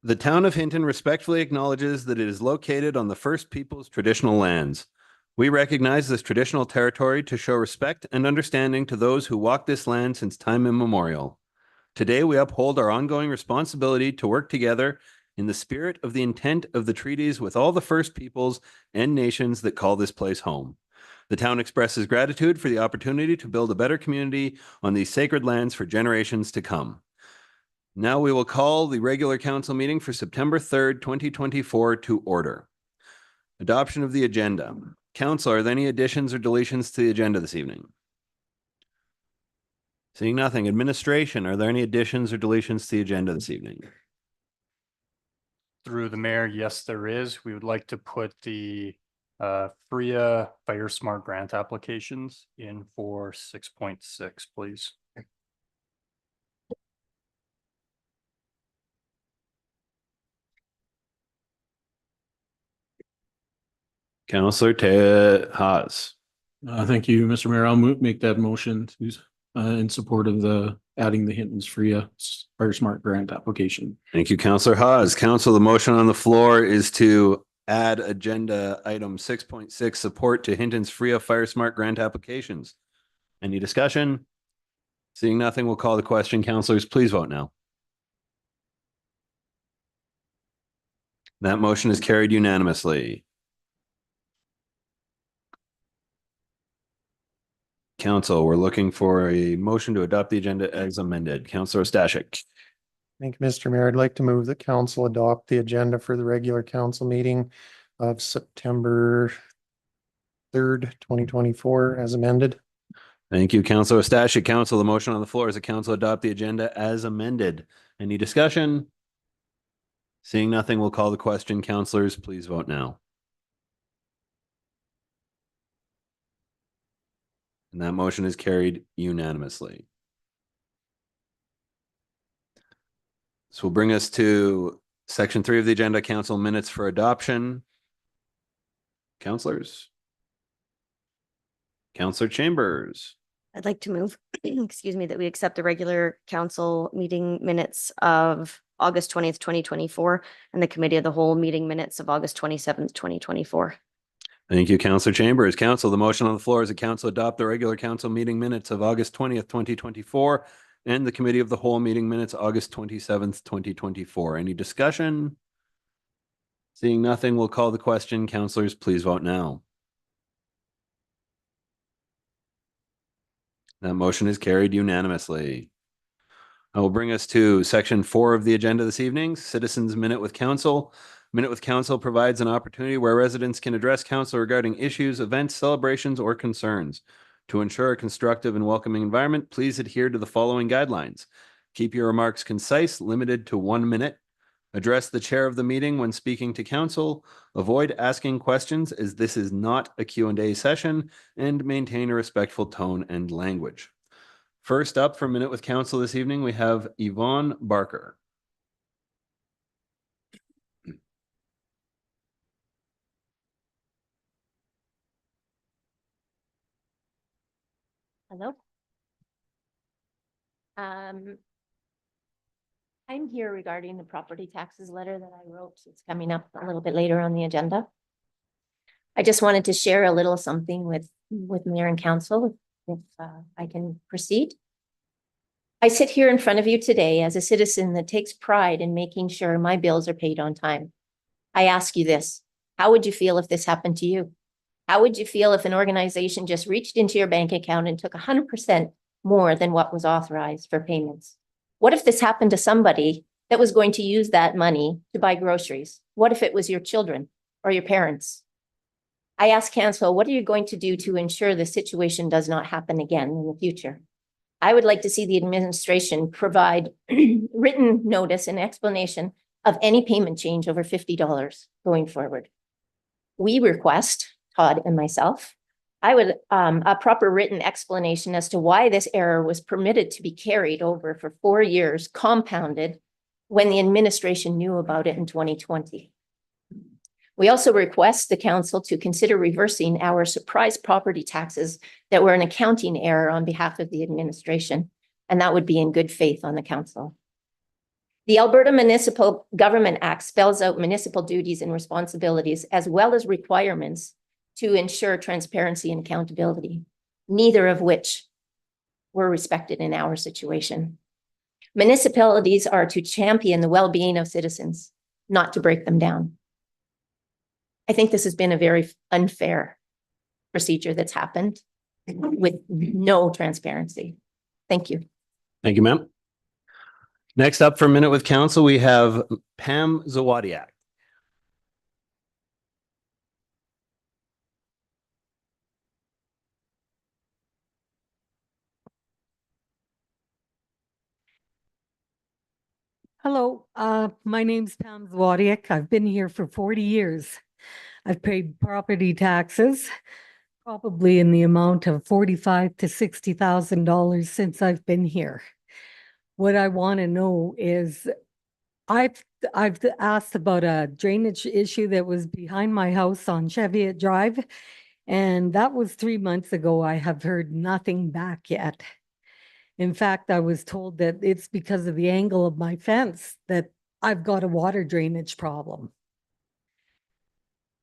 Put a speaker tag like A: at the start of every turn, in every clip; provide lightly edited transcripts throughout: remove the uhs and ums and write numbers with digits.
A: The town of Hinton respectfully acknowledges that it is located on the First Peoples traditional lands. We recognize this traditional territory to show respect and understanding to those who walk this land since time immemorial. Today, we uphold our ongoing responsibility to work together in the spirit of the intent of the treaties with all the First Peoples and nations that call this place home. The town expresses gratitude for the opportunity to build a better community on these sacred lands for generations to come. Now we will call the regular council meeting for September 3rd, 2024 to order. Adoption of the agenda. Council, are there any additions or deletions to the agenda this evening? Seeing nothing. Administration, are there any additions or deletions to the agenda this evening?
B: Through the mayor, yes, there is. We would like to put the FRIA Fire Smart grant applications in for 6.6, please.
A: Councillor Haas.
C: Thank you, Mr. Mayor. I'll make that motion to in support of the adding the Hinton's FRIA Fire Smart grant application.
A: Thank you, Councillor Haas. Council, the motion on the floor is to add agenda item 6.6 support to Hinton's FRIA Fire Smart grant applications. Any discussion? Seeing nothing, we'll call the question. Councillors, please vote now. That motion is carried unanimously. Council, we're looking for a motion to adopt the agenda as amended. Councillor Stashik.
D: Thank you, Mr. Mayor. I'd like to move the council adopt the agenda for the regular council meeting of September 3rd, 2024 as amended.
A: Thank you, Councillor Stashik. Council, the motion on the floor is the council adopt the agenda as amended. Any discussion? Seeing nothing, we'll call the question. Councillors, please vote now. And that motion is carried unanimously. This will bring us to section 3 of the agenda, council minutes for adoption. Councillors. Councillor Chambers.
E: I'd like to move, excuse me, that we accept the regular council meeting minutes of August 20th, 2024, and the committee of the whole meeting minutes of August 27th, 2024.
A: Thank you, Councillor Chambers. Council, the motion on the floor is the council adopt the regular council meeting minutes of August 20th, 2024, and the committee of the whole meeting minutes August 27th, 2024. Any discussion? Seeing nothing, we'll call the question. Councillors, please vote now. That motion is carried unanimously. I will bring us to section 4 of the agenda this evening, Citizens Minute with Council. Minute with Council provides an opportunity where residents can address council regarding issues, events, celebrations, or concerns. To ensure a constructive and welcoming environment, please adhere to the following guidelines. Keep your remarks concise, limited to 1 minute. Address the chair of the meeting when speaking to council. Avoid asking questions as this is not a Q&A session, and maintain a respectful tone and language. First up for Minute with Council this evening, we have Yvonne Barker.
E: Hello. I'm here regarding the property taxes letter that I wrote. It's coming up a little bit later on the agenda. I just wanted to share a little something with Mayor and Council, if I can proceed. I sit here in front of you today as a citizen that takes pride in making sure my bills are paid on time. I ask you this: how would you feel if this happened to you? How would you feel if an organization just reached into your bank account and took 100% more than what was authorized for payments? What if this happened to somebody that was going to use that money to buy groceries? What if it was your children or your parents? I ask council, what are you going to do to ensure the situation does not happen again in the future? I would like to see the administration provide written notice and explanation of any payment change over $50 going forward. We request, Todd and myself, I would a proper written explanation as to why this error was permitted to be carried over for 4 years, compounded, when the administration knew about it in 2020. We also request the council to consider reversing our surprise property taxes that were an accounting error on behalf of the administration, and that would be in good faith on the council. The Alberta Municipal Government Act spells out municipal duties and responsibilities as well as requirements to ensure transparency and accountability, neither of which were respected in our situation. Municipalities are to champion the well-being of citizens, not to break them down. I think this has been a very unfair procedure that's happened with no transparency. Thank you.
A: Thank you, ma'am. Next up for a minute with council, we have Pam Zawadiak.
F: Hello, my name's Pam Zwadiak. I've been here for 40 years. I've paid property taxes, probably in the amount of $45,000 to $60,000 since I've been here. What I want to know is, I've asked about a drainage issue that was behind my house on Cheviot Drive, and that was 3 months ago. I have heard nothing back yet. In fact, I was told that it's because of the angle of my fence that I've got a water drainage problem.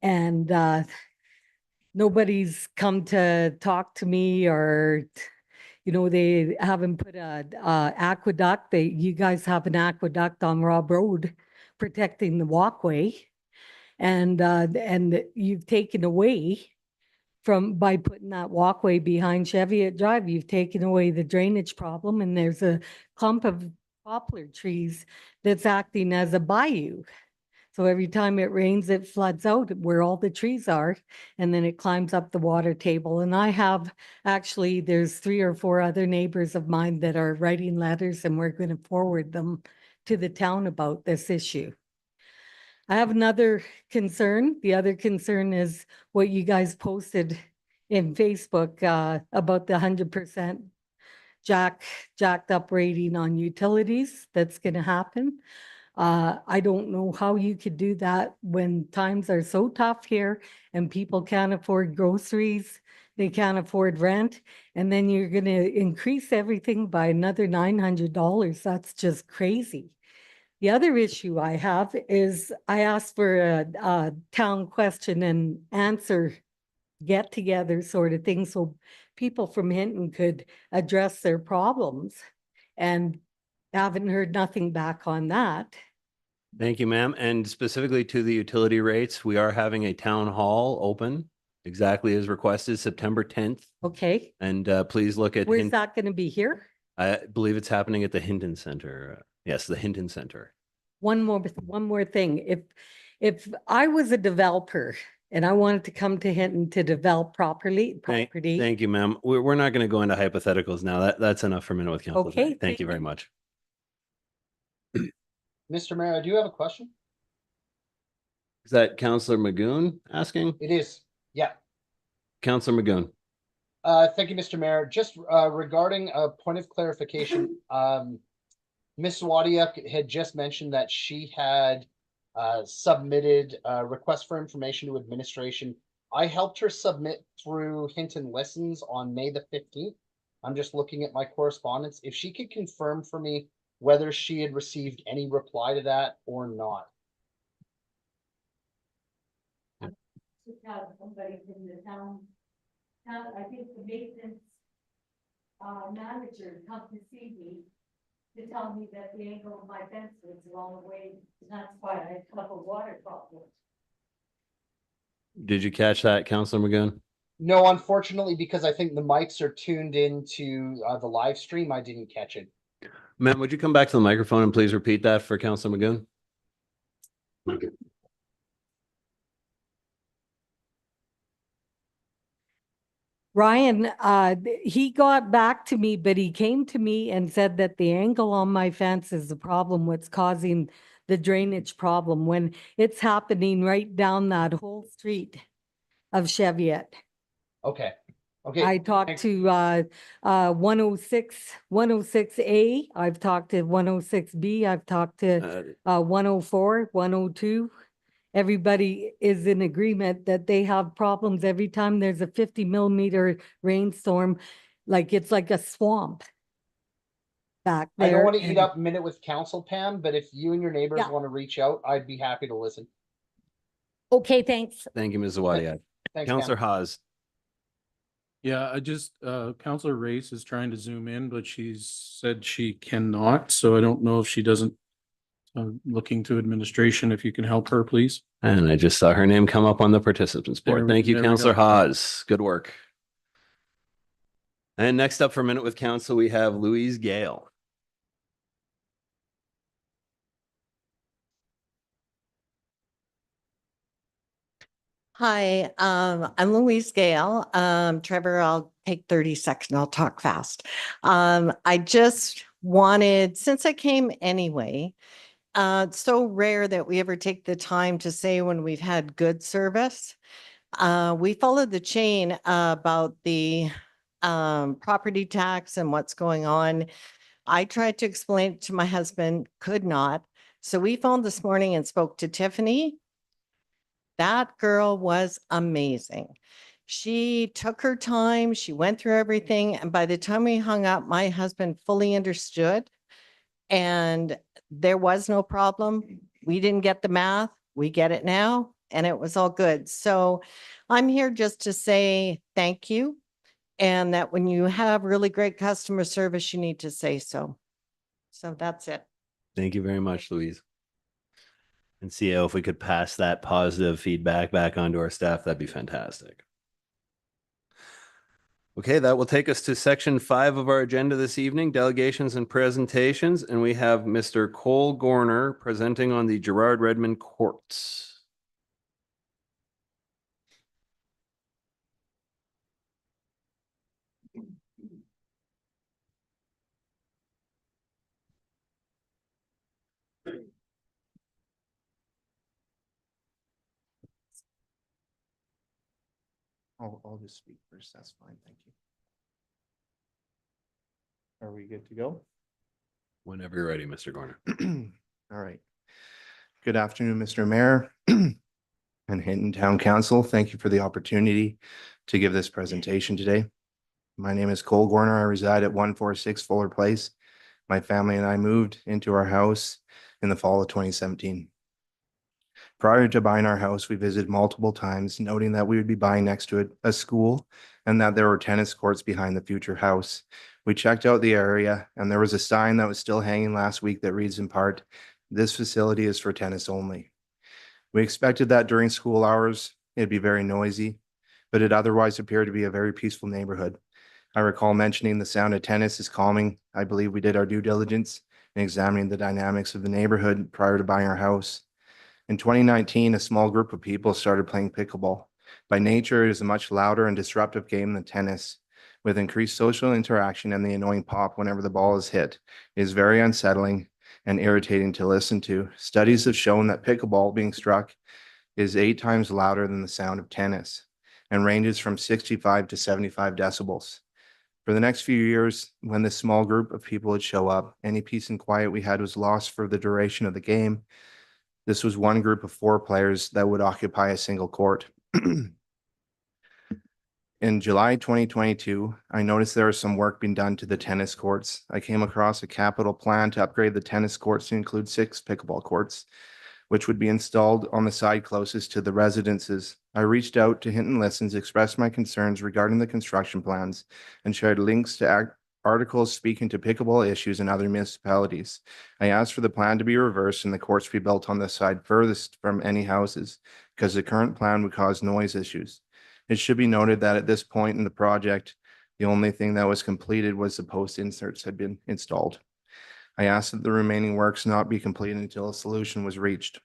F: And nobody's come to talk to me, or, you know, they haven't put a aqueduct. You guys have an aqueduct on Rob Road protecting the walkway. And you've taken away by putting that walkway behind Cheviot Drive, you've taken away the drainage problem, and there's a clump of poplar trees that's acting as a bayou. So every time it rains, it floods out where all the trees are, and then it climbs up the water table. And I have, actually, there's 3 or 4 other neighbors of mine that are writing letters, and we're going to forward them to the town about this issue. I have another concern. The other concern is what you guys posted in Facebook about the 100% jacked up rating on utilities that's going to happen. I don't know how you could do that when times are so tough here and people can't afford groceries, they can't afford rent, and then you're going to increase everything by another $900. That's just crazy. The other issue I have is I asked for a town question and answer get together sort of thing so people from Hinton could address their problems, and haven't heard nothing back on that.
A: Thank you, ma'am. And specifically to the utility rates, we are having a town hall open exactly as requested, September 10th.
F: Okay,
A: And please look at,
F: where's that going to be here?
A: I believe it's happening at the Hinton Center. Yes, the Hinton Center.
F: One more thing. If I was a developer and I wanted to come to Hinton to develop property.
A: Thank you, ma'am. We're not going to go into hypotheticals now. That's enough for a minute with council.
F: Okay,
A: Thank
F: thank
A: you very
F: you.
A: much.
G: Mr. Mayor, I do have a question.
A: Is that Councillor Magoon asking?
G: It is, yeah.
A: Councillor Magoon.
G: Thank you, Mr. Mayor. Just regarding a point of clarification, Ms. Wadiak had just mentioned that she had submitted a request for information to administration. I helped her submit through Hinton Listens on May the 15th. I'm just looking at my correspondence. If she could confirm for me whether she had received any reply to that or not.
F: Just have somebody from the town, I think the maintenance manager come to see me to tell me that the angle of my fence was wrong way, and that's why I have a water problem.
A: Did you catch that, Councillor Magoon?
G: No, unfortunately, because I think the mics are tuned into the live stream, I didn't catch it.
A: Ma'am, would you come back to the microphone and please repeat that for Councillor Magoon?
F: Ryan, he got back to me, but he came to me and said that the angle on my fence is the problem, what's causing the drainage problem when it's happening right down that whole street of Cheviot.
G: Okay. Okay.
F: I talked to 106A, I've talked to 106B, I've talked to 104, 102. Everybody is in agreement that they have problems every time there's a 50 millimeter rainstorm, like it's like a swamp. back
G: I
F: there.
G: don't want to eat
F: and-
G: up minute with council, Pam, but if you and your neighbors
F: Yeah.
G: want to reach out, I'd be happy to listen.
F: Okay, thanks.
A: Thank you, Ms. Zawadiak.
G: Thanks,
A: Counselor
G: Pam.
A: Haas.
C: Yeah, I just, Counselor Race is trying to zoom in, but she's said she cannot, so I don't know if she doesn't. Looking to administration, if you can help her, please.
A: And I just saw her name come up on the participants board. Thank you,
C: There we
A: Counselor
C: go.
A: Haas. Good work. And next up for Minute with Council, we have Louise Gale.
H: Hi, I'm Louise Gale. Trevor, I'll take 30 seconds. I'll talk fast. I just wanted, since I came anyway, it's so rare that we ever take the time to say when we've had good service. We followed the chain about the property tax and what's going on. I tried to explain it to my husband, could not. So we phoned this morning and spoke to Tiffany. That girl was amazing. She took her time, she went through everything, and by the time we hung up, my husband fully understood. And there was no problem. We didn't get the math, we get it now, and it was all good. So I'm here just to say thank you. And that when you have really great customer service, you need to say so. So that's it.
A: Thank you very much, Louise. And CEO, if we could pass that positive feedback back onto our staff, that'd be fantastic. Okay, that will take us to section 5 of our agenda this evening, delegations and presentations. And we have Mr. Cole Gorner presenting on the Gerard Redmond Courts.
I: I'll just speak first. That's fine. Thank you. Are we good to go?
A: Whenever you're ready, Mr. Gorner.
I: All right. Good afternoon, Mr. Mayor and Hinton Town Council. Thank you for the opportunity to give this presentation today. My name is Cole Gorner. I reside at 146 Fuller Place. My family and I moved into our house in the fall of 2017. Prior to buying our house, we visited multiple times, noting that we would be buying next to a school and that there were tennis courts behind the future house. We checked out the area and there was a sign that was still hanging last week that reads in part, "This facility is for tennis only." We expected that during school hours, it'd be very noisy, but it otherwise appeared to be a very peaceful neighborhood. I recall mentioning the sound of tennis is calming. I believe we did our due diligence in examining the dynamics of the neighborhood prior to buying our house. In 2019, a small group of people started playing pickleball. By nature, it is a much louder and disruptive game than tennis. With increased social interaction and the annoying pop whenever the ball is hit, it is very unsettling and irritating to listen to. Studies have shown that pickleball being struck is 8 times louder than the sound of tennis and ranges from 65 to 75 decibels. For the next few years, when this small group of people would show up, any peace and quiet we had was lost for the duration of the game. This was one group of 4 players that would occupy a single court. In July 2022, I noticed there was some work being done to the tennis courts. I came across a capital plan to upgrade the tennis courts to include 6 pickleball courts, which would be installed on the side closest to the residences. I reached out to Hinton Listens, expressed my concerns regarding the construction plans, and shared links to articles speaking to pickleball issues in other municipalities. I asked for the plan to be reversed and the courts be built on the side furthest from any houses, because the current plan would cause noise issues. It should be noted that at this point in the project, the only thing that was completed was the post inserts had been installed. I asked that the remaining works not be completed until a solution was reached.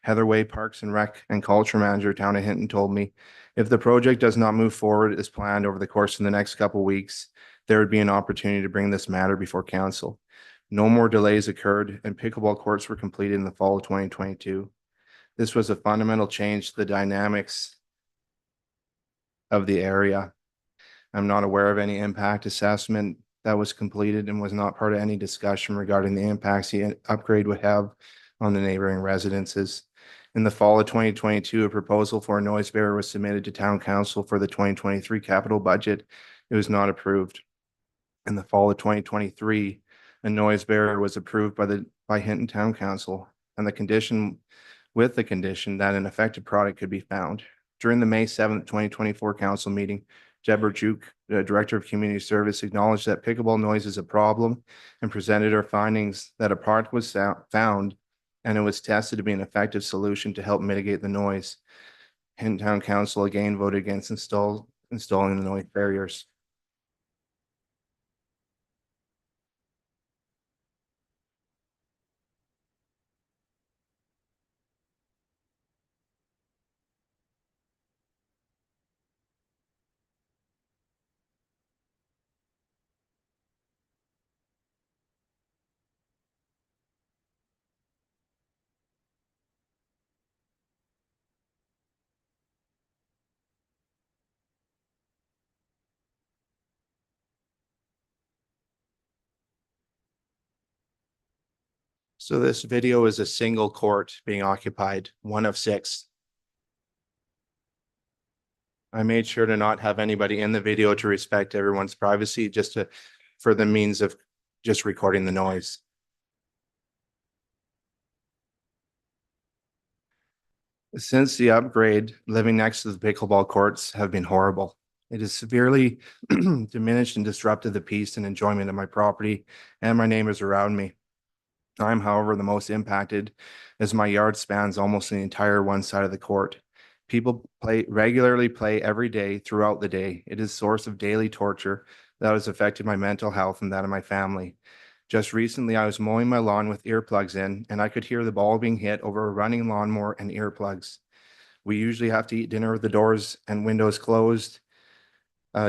I: Heather Way, Parks and Rec and Culture Manager, Town of Hinton, told me if the project does not move forward as planned over the course of the next couple of weeks, there would be an opportunity to bring this matter before council. No more delays occurred and pickleball courts were completed in the fall of 2022. This was a fundamental change to the dynamics of the area. I'm not aware of any impact assessment that was completed and was not part of any discussion regarding the impacts the upgrade would have on the neighboring residences. In the fall of 2022, a proposal for a noise barrier was submitted to town council for the 2023 capital budget. It was not approved. In the fall of 2023, a noise barrier was approved by Hinton Town Council, and the condition that an effective product could be found. During the May 7th, 2024 council meeting, Deborah Juke, the Director of Community Service, acknowledged that pickleball noise is a problem and presented her findings that a product was found and it was tested to be an effective solution to help mitigate the noise. Hinton Town Council again voted against installing the noise barriers. So this video is a single court being occupied, one of 6. I made sure to not have anybody in the video to respect everyone's privacy, for the means of just recording the noise. Since the upgrade, living next to the pickleball courts have been horrible. It has severely diminished and disrupted the peace and enjoyment of my property and my neighbors around me. I'm, however, the most impacted as my yard spans almost the entire one side of the court. People regularly play every day throughout the day. It is a source of daily torture that has affected my mental health and that of my family. Just recently, I was mowing my lawn with earplugs in, and I could hear the ball being hit over a running lawnmower and earplugs. We usually have to eat dinner with the doors and windows closed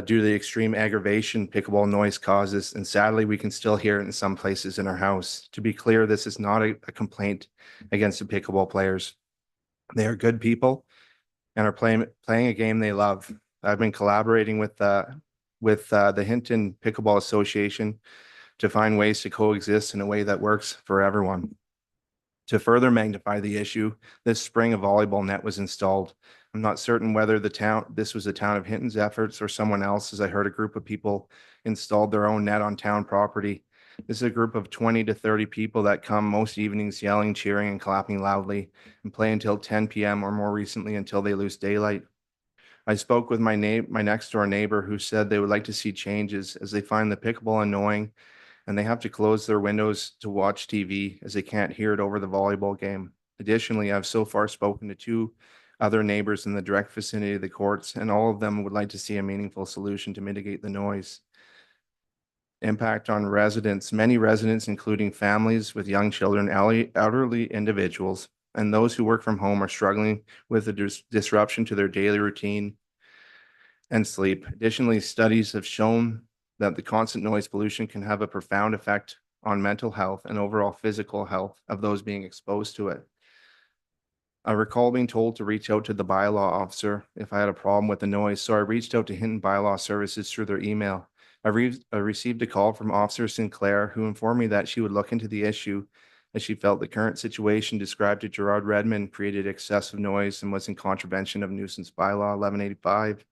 I: due to the extreme aggravation pickleball noise causes, and sadly, we can still hear it in some places in our house. To be clear, this is not a complaint against the pickleball players. They are good people and are playing a game they love. I've been collaborating with the Hinton Pickleball Association to find ways to coexist in a way that works for everyone. To further magnify the issue, this spring a volleyball net was installed. I'm not certain whether this was the town of Hinton's efforts or someone else, as I heard a group of people installed their own net on town property. This is a group of 20 to 30 people that come most evenings yelling, cheering, and clapping loudly and play until 10 p.m. or more recently until they lose daylight. I spoke with my next door neighbor who said they would like to see changes as they find the pickleball annoying and they have to close their windows to watch TV as they can't hear it over the volleyball game. Additionally, I've so far spoken to 2 other neighbors in the direct vicinity of the courts, and all of them would like to see a meaningful solution to mitigate the noise. Impact on residents. Many residents, including families with young children, elderly individuals, and those who work from home are struggling with the disruption to their daily routine and sleep. Additionally, studies have shown that the constant noise pollution can have a profound effect on mental health and overall physical health of those being exposed to it. I recall being told to reach out to the bylaw officer if I had a problem with the noise, so I reached out to Hinton Bylaw Services through their email. I received a call from Officer Sinclair, who informed me that she would look into the issue as she felt the current situation described to Gerard Redmond created excessive noise and was in contravention of nuisance bylaw 1185,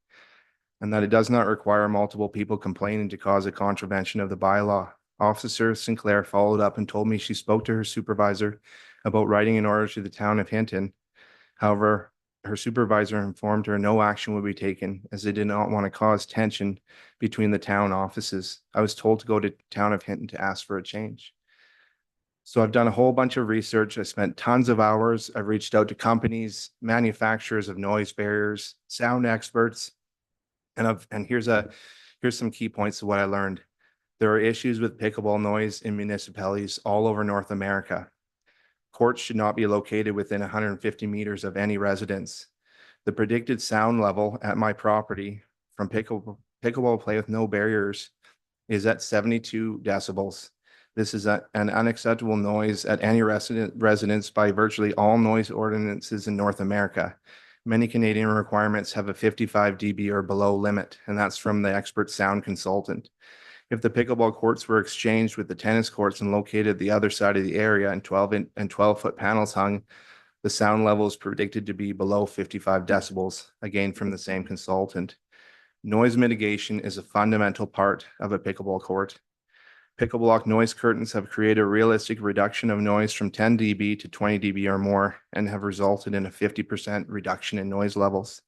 I: and that it does not require multiple people complaining to cause a contravention of the bylaw. Officer Sinclair followed up and told me she spoke to her supervisor about writing an order to the town of Hinton. However, her supervisor informed her no action would be taken as they did not want to cause tension between the town offices. I was told to go to town of Hinton to ask for a change. So I've done a whole bunch of research. I spent tons of hours. I've reached out to companies, manufacturers of noise barriers, sound experts, and here's some key points of what I learned. There are issues with pickleball noise in municipalities all over North America. Courts should not be located within 150 meters of any residence. The predicted sound level at my property from pickleball play with no barriers is at 72 decibels. This is an unacceptable noise at any residence by virtually all noise ordinances in North America. Many Canadian requirements have a 55 dB or below limit, and that's from the expert sound consultant. If the pickleball courts were exchanged with the tennis courts and located the other side of the area and 12-foot panels hung, the sound level is predicted to be below 55 decibels, again from the same consultant. Noise mitigation is a fundamental part of a pickleball court. Pickle block noise curtains have created a realistic reduction of noise from 10 dB to 20 dB or more and have resulted in a 50% reduction in noise levels.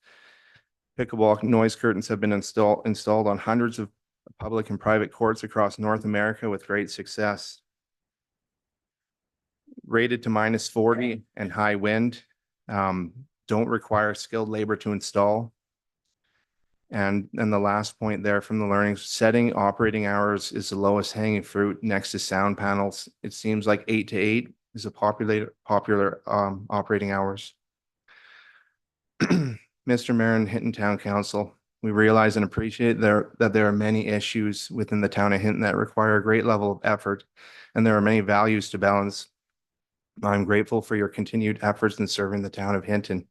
I: Pickleball noise curtains have been installed on hundreds of public and private courts across North America with great success. Rated to -40 and high wind, don't require skilled labor to install. And then the last point there from the learning, setting operating hours is the lowest hanging fruit next to sound panels. It seems like 8 to 8 is a popular operating hours. Mr. Mayor and Hinton Town Council, we realize and appreciate that there are many issues within the town of Hinton that require a great level of effort, and there are many values to balance. I'm grateful for your continued efforts in serving the town of Hinton.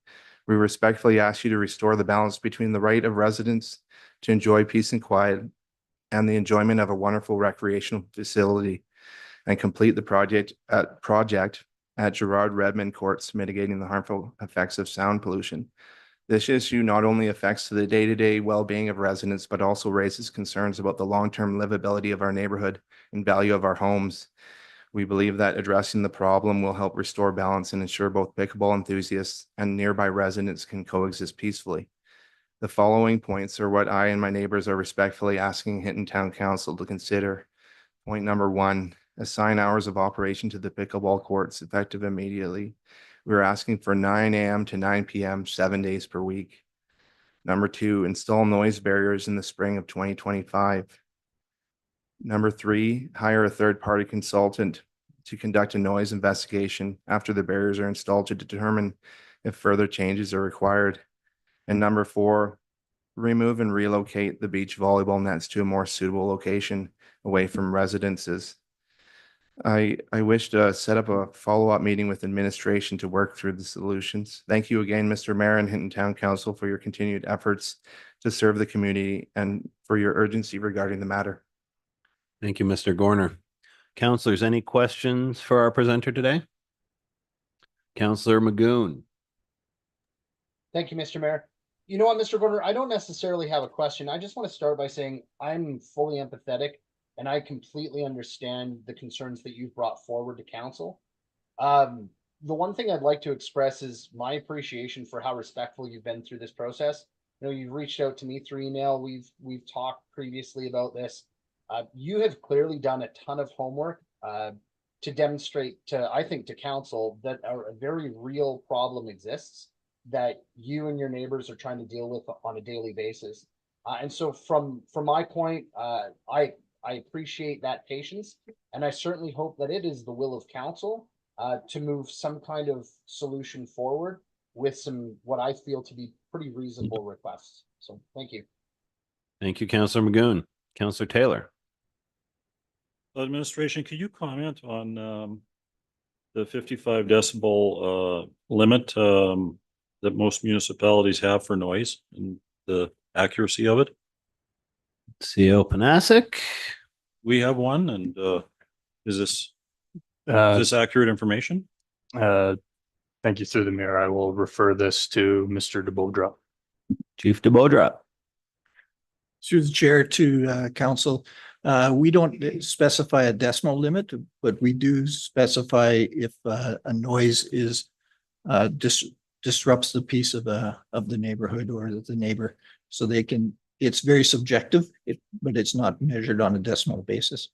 I: We respectfully ask you to restore the balance between the right of residents to enjoy peace and quiet and the enjoyment of a wonderful recreational facility, and complete the project at Gerard Redmond Courts, mitigating the harmful effects of sound pollution. This issue not only affects the day-to-day well-being of residents, but also raises concerns about the long-term livability of our neighborhood and value of our homes. We believe that addressing the problem will help restore balance and ensure both pickleball enthusiasts and nearby residents can coexist peacefully. The following points are what I and my neighbors are respectfully asking Hinton Town Council to consider. Point number 1, assign hours of operation to the pickleball courts effective immediately. We're asking for 9 a.m. to 9 p.m. 7 days per week. Number 2, install noise barriers in the spring of 2025. Number 3, hire a third-party consultant to conduct a noise investigation after the barriers are installed to determine if further changes are required. And number 4, remove and relocate the beach volleyball nets to a more suitable location away from residences. I wish to set up a follow-up meeting with administration to work through the solutions. Thank you again, Mr. Mayor and Hinton Town Council, for your continued efforts to serve the community and for your urgency regarding the matter.
A: Thank you, Mr. Gorner. Councilors, any questions for our presenter today? Councillor Magoon.
G: Thank you, Mr. Mayor. You know what, Mr. Gorder, I don't necessarily have a question. I just want to start by saying I'm fully empathetic and I completely understand the concerns that you've brought forward to council. The one thing I'd like to express is my appreciation for how respectful you've been through this process. You know, you've reached out to me through email. We've talked previously about this. You have clearly done a ton of homework to demonstrate to, I think, to council that a very real problem exists that you and your neighbors are trying to deal with on a daily basis. And so from my point, I appreciate that patience, and I certainly hope that it is the will of council to move some kind of solution forward with some, what I feel to be pretty reasonable requests. So thank you.
A: Thank you, Councillor Magoon. Councillor Taylor.
J: Administration, could you comment on the 55 decibel limit that most municipalities have for noise and the accuracy of it?
A: CO Panasic.
J: We have one, and is this accurate information?
B: Thank you, through the mayor. I will refer this to Mr. DeBodra.
A: Chief DeBodra.
K: Through the chair to council, we don't specify a decimal limit, but we do specify if a noise is disrupts the peace of the neighborhood or the neighbor, so they can. It's very subjective, but it's not measured on a decimal basis.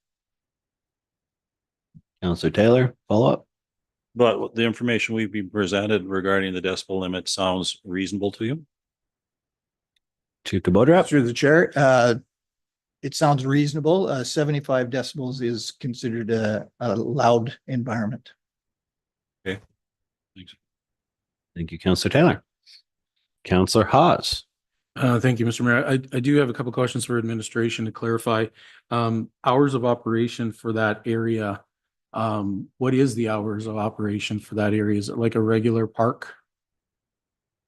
A: Councillor Taylor, follow up.
J: But the information we've been presented regarding the decibel limit sounds reasonable to you?
A: Chief DeBodra.
K: Through the chair, it sounds reasonable. 75 decibels is considered a loud environment.
J: Okay, thanks.
A: Thank you, Councillor Taylor. Councillor Hawes.
C: Thank you, Mr. Mayor. I do have a couple questions for administration to clarify. Hours of operation for that area. What is the hours of operation for that area? Is it like a regular park?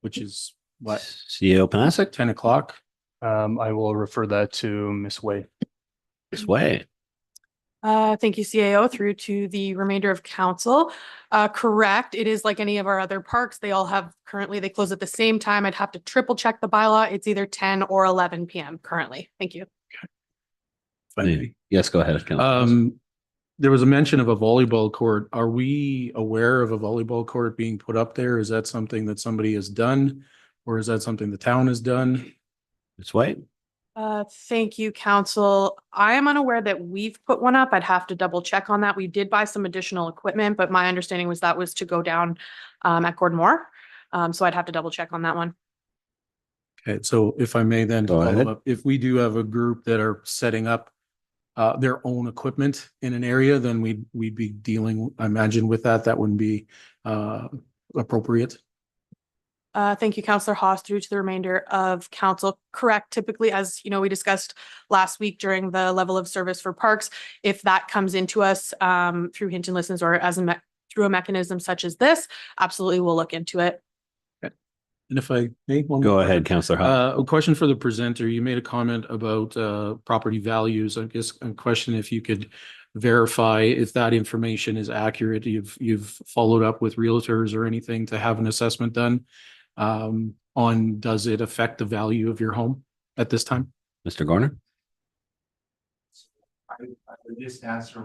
C: Which is what?
A: CO Panasic.
C: 10 o'clock?
B: I will refer that to Ms. Way.
A: Ms. Way.
L: Thank you, CAO, through to the remainder of council. Correct. It is like any of our other parks. They all have currently, they close at the same time. I'd have to triple check the bylaw. It's either 10 or 11 p.m. currently. Thank you.
C: if I may.
A: Yes, go ahead. Councillor Haas.
C: There was a mention of a volleyball court. Are we aware of a volleyball court being put up there? Is that something that somebody has done? Or is that something the town has done?
A: Ms. White?
L: Thank you, council. I am unaware that we've put one up. I'd have to double check on that. We did buy some additional equipment, but my understanding was that was to go down at Gordon Moore. So I'd have to double check on that one.
C: Okay, so if I may then
A: Go ahead.
C: follow up, if we do have a group that are setting up their own equipment in an area, then we'd be dealing, I imagine, with that. That wouldn't be appropriate.
L: Thank you, Councillor Haas, through to the remainder of council. Correct. Typically, as you know, we discussed last week during the level of service for parks, if that comes into us through Hinton Listens or as through a mechanism such as this, absolutely, we'll look into it.
C: And if I may, one
A: Go
C: more
A: ahead, Councillor Haas.
C: a question for the presenter. You made a comment about property values. I guess a question if you could verify if that information is accurate. You've followed up with realtors or anything to have an assessment done on does it affect the value of your home at this time?
A: Mr. Gorner?
I: I would just answer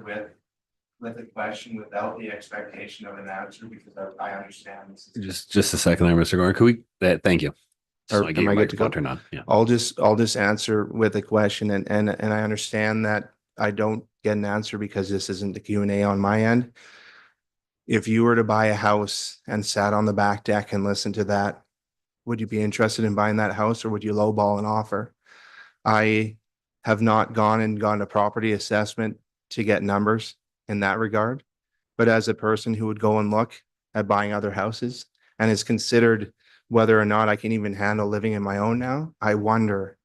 I: with a question without the expectation of an answer because I understand this is.
A: Just a second there, Mr. Gorner. Could we, thank you.
I: Or
A: So I get
I: am
A: your
I: I good to
A: microphone
I: go?
A: turned on. Yeah.
I: I'll just answer with a question and I understand that I don't get an answer because this isn't the Q&A on my end. If you were to buy a house and sat on the back deck and listened to that, would you be interested in buying that house or would you lowball an offer? I have not gone a property assessment to get numbers in that regard. But as a person who would go and look at buying other houses and is considered whether or not I can even handle living in my own now, I wonder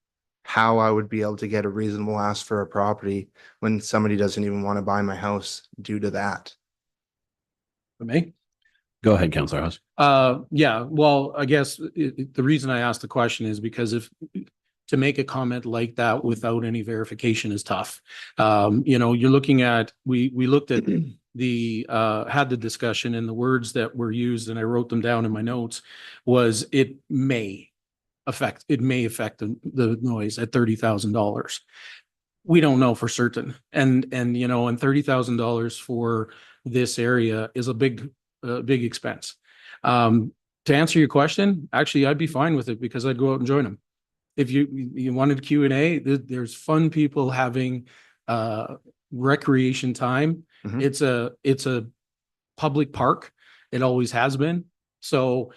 I: how I would be able to get a reasonable ask for a property when somebody doesn't even want to buy my house due to that.
C: For me?
A: Go ahead, Councillor Haas.
C: Yeah, well, I guess the reason I asked the question is because to make a comment like that without any verification is tough. You know, you're looking at, we looked at had the discussion and the words that were used, and I wrote them down in my notes, was it may affect the noise at $30,000. We don't know for certain. And you know, and $30,000 for this area is a big expense. To answer your question, actually, I'd be fine with it because I'd go out and join them. If you wanted Q&A, there's fun people having recreation time.
I: Mhm.
C: It's a public park. It always has been. So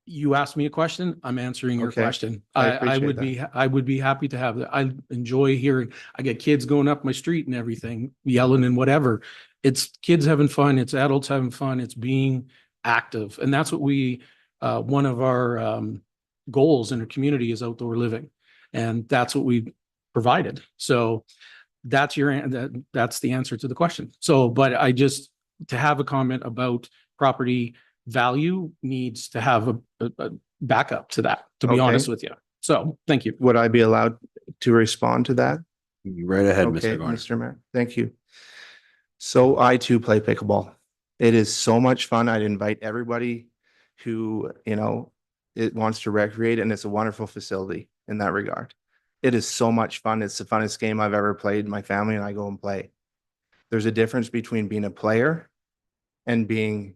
C: you asked me a question, I'm answering your
I: Okay.
C: question.
I: I
C: I
I: appreciate
C: would be happy to have that. I enjoy hearing, I get kids going up my street and everything, yelling and whatever. It's kids having fun, it's adults having fun, it's being active. And that's what one of our goals in our community is outdoor living. And that's what we provided. So that's that's the answer to the question. So, but to have a comment about property value needs to have a backup to that, to be
I: Okay.
C: honest with you. So, thank you.
I: Would I be allowed to respond to that?
A: Right ahead,
I: Okay,
A: Mr. Gorner.
I: Mr. Mayor, thank you. So I too play pickleball. It is so much fun. I'd invite everybody who, you know, it wants to recreate, and it's a wonderful facility in that regard. It is so much fun. It's the funnest game I've ever played. My family and I go and play. There's a difference between being a player and being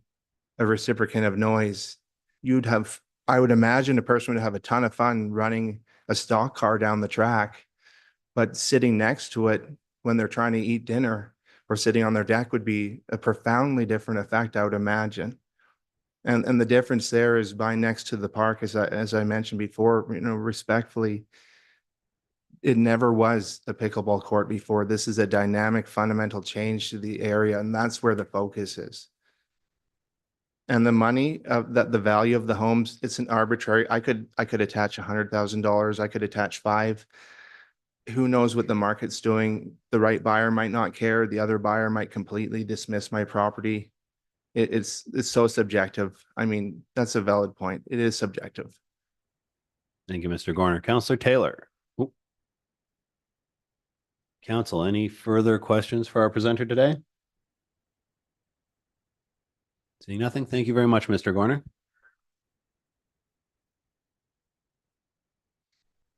I: a reciprocant of noise. I would imagine a person would have a ton of fun running a stock car down the track, but sitting next to it when they're trying to eat dinner or sitting on their deck would be a profoundly different effect, I would imagine. And the difference there is buying next to the park, as I mentioned before, you know, respectfully, it never was a pickleball court before. This is a dynamic, fundamental change to the area, and that's where the focus is. And the money that the value of the homes, it's an arbitrary. I could attach $100,000. I could attach 5. Who knows what the market's doing? The right buyer might not care. The other buyer might completely dismiss my property. It's so subjective. I mean, that's a valid point. It is subjective.
A: Thank you, Mr. Gorner. Councillor Taylor. Oop. Council, any further questions for our presenter today? Seeing nothing. Thank you very much, Mr. Gorner.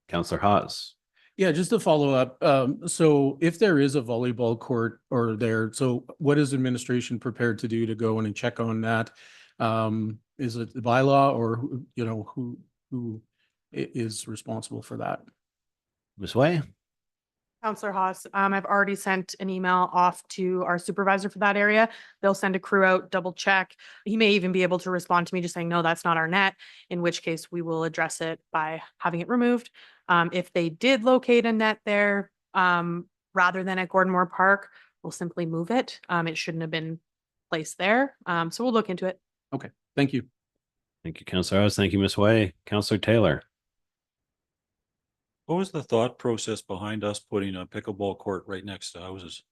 A: Councillor Haas.
C: Yeah, just to follow up, so if there is a volleyball court or there, so what is administration prepared to do to go in and check on that? Is it the bylaw or, who is responsible for that?
A: Ms. Way?
L: Counselor Haas, I've already sent an email off to our supervisor for that area. They'll send a crew out, double check. He may even be able to respond to me just saying, no, that's not our net, in which case we will address it by having it removed. If they did locate a net there, rather than at Gordon Moore Park, we'll simply move it. It shouldn't have been placed there. So we'll look into it.
C: Okay, thank you.
A: Thank you, Counselor House. Thank you, Ms. Way. Counselor Taylor?
J: What was the thought process behind us putting a pickleball court right next to houses?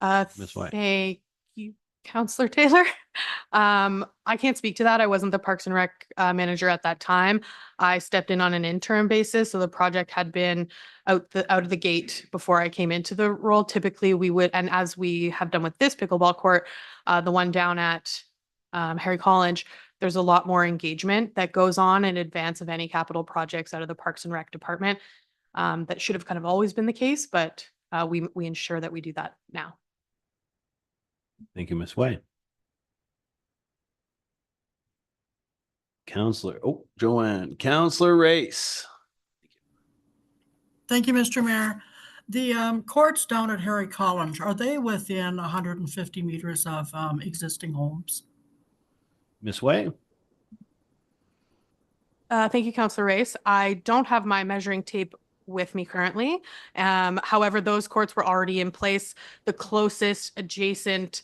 A: Ms. White.
L: Thank you, Counselor Taylor. I can't speak to that. I wasn't the Parks and Rec manager at that time. I stepped in on an interim basis, so the project had been out of the gate before I came into the role. Typically, we would, and as we have done with this pickleball court, the one down at Harry College, there's a lot more engagement that goes on in advance of any capital projects out of the Parks and Rec department. That should have kind of always been the case, but we ensure that we do that now.
A: Thank you, Ms. Way. Joanne. Counselor Race?
M: Thank you, Mr. Mayor. The courts down at Harry College, are they within 150 meters of existing homes?
A: Ms. Way?
L: Thank you, Counselor Race. I don't have my measuring tape with me currently. However, those courts were already in place. The closest adjacent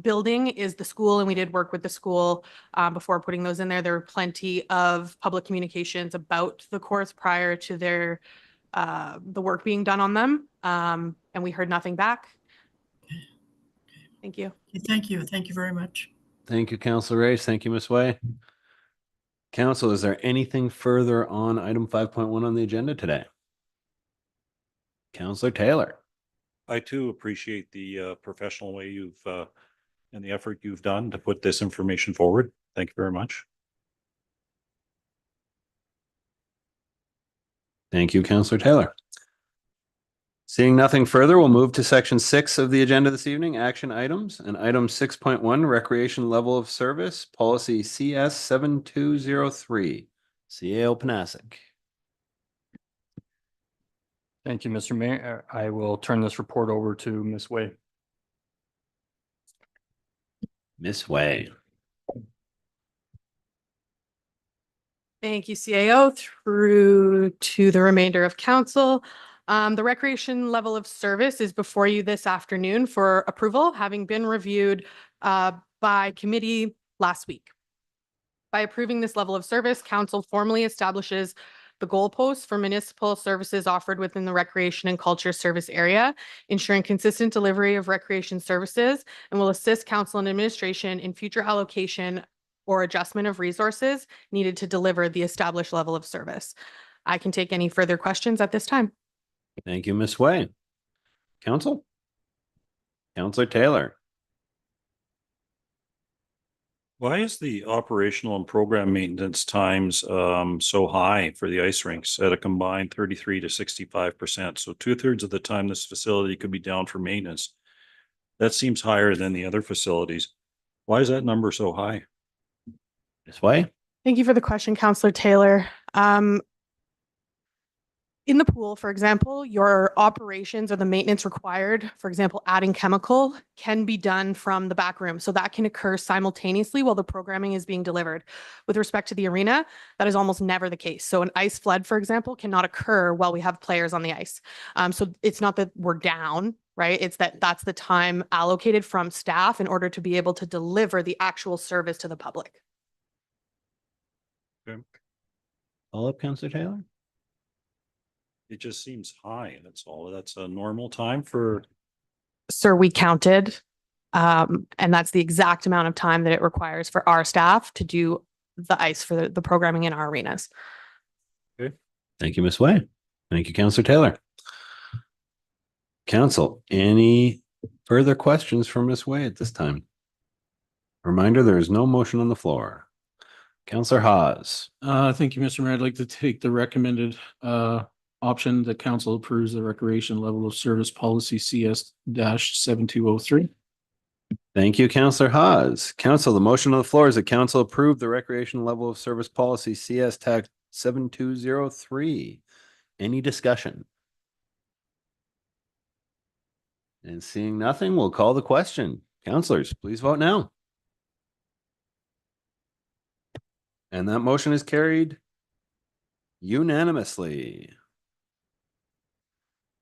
L: building is the school, and we did work with the school before putting those in there. There were plenty of public communications about the courts prior to their the work being done on them, and we heard nothing back. Thank you.
M: Thank you. Thank you very much.
A: Thank you, Counselor Race. Thank you, Ms. Way. Council, is there anything further on item 5.1 on the agenda today? Counselor Taylor?
J: I too appreciate the professional way you've and the effort you've done to put this information forward. Thank you very much.
A: Thank you, Counselor Taylor. Seeing nothing further, we'll move to section 6 of the agenda this evening, action items, and item 6.1, recreation level of service, policy CS 7203. CAO Panasic.
B: Thank you, Mr. Mayor. I will turn this report over to Ms. Way.
A: Ms. Way.
L: Thank you, CAO, through to the remainder of council. The recreation level of service is before you this afternoon for approval, having been reviewed by committee last week. By approving this level of service, council formally establishes the goalposts for municipal services offered within the recreation and culture service area, ensuring consistent delivery of recreation services, and will assist council and administration in future allocation or adjustment of resources needed to deliver the established level of service. I can take any further questions at this time.
A: Thank you, Ms. Way. Council? Counselor Taylor.
J: Why is the operational and program maintenance times so high for the ice rinks at a combined 33 to 65%? So 2/3 of the time this facility could be down for maintenance. That seems higher than the other facilities. Why is that number so high?
A: Ms. Way?
L: Thank you for the question, Counselor Taylor. In the pool, for example, your operations or the maintenance required, for example, adding chemical, can be done from the back room. So that can occur simultaneously while the programming is being delivered. With respect to the arena, that is almost never the case. So an ice flood, for example, cannot occur while we have players on the ice. So it's not that we're down, right? It's that that's the time allocated from staff in order to be able to deliver the actual service to the public.
A: Follow up, Counselor Taylor?
J: It just seems high. That's all. That's a normal time for.
L: Sir, we counted, and that's the exact amount of time that it requires for our staff to do the ice for the programming in our arenas.
A: Okay. Thank you, Ms. Way. Thank you, Counselor Taylor. Council, any further questions for Ms. Way at this time? Reminder, there is no motion on the floor. Counselor Haas.
C: Thank you, Mr. Mayor. I'd like to take the recommended option, the council approves the recreation level of service policy CS-7203.
A: Thank you, Counselor Haas. Council, the motion on the floor is that council approve the recreation level of service policy CS TAC 7203. Any discussion? And seeing nothing, we'll call the question. Councilors, please vote now. And that motion is carried unanimously.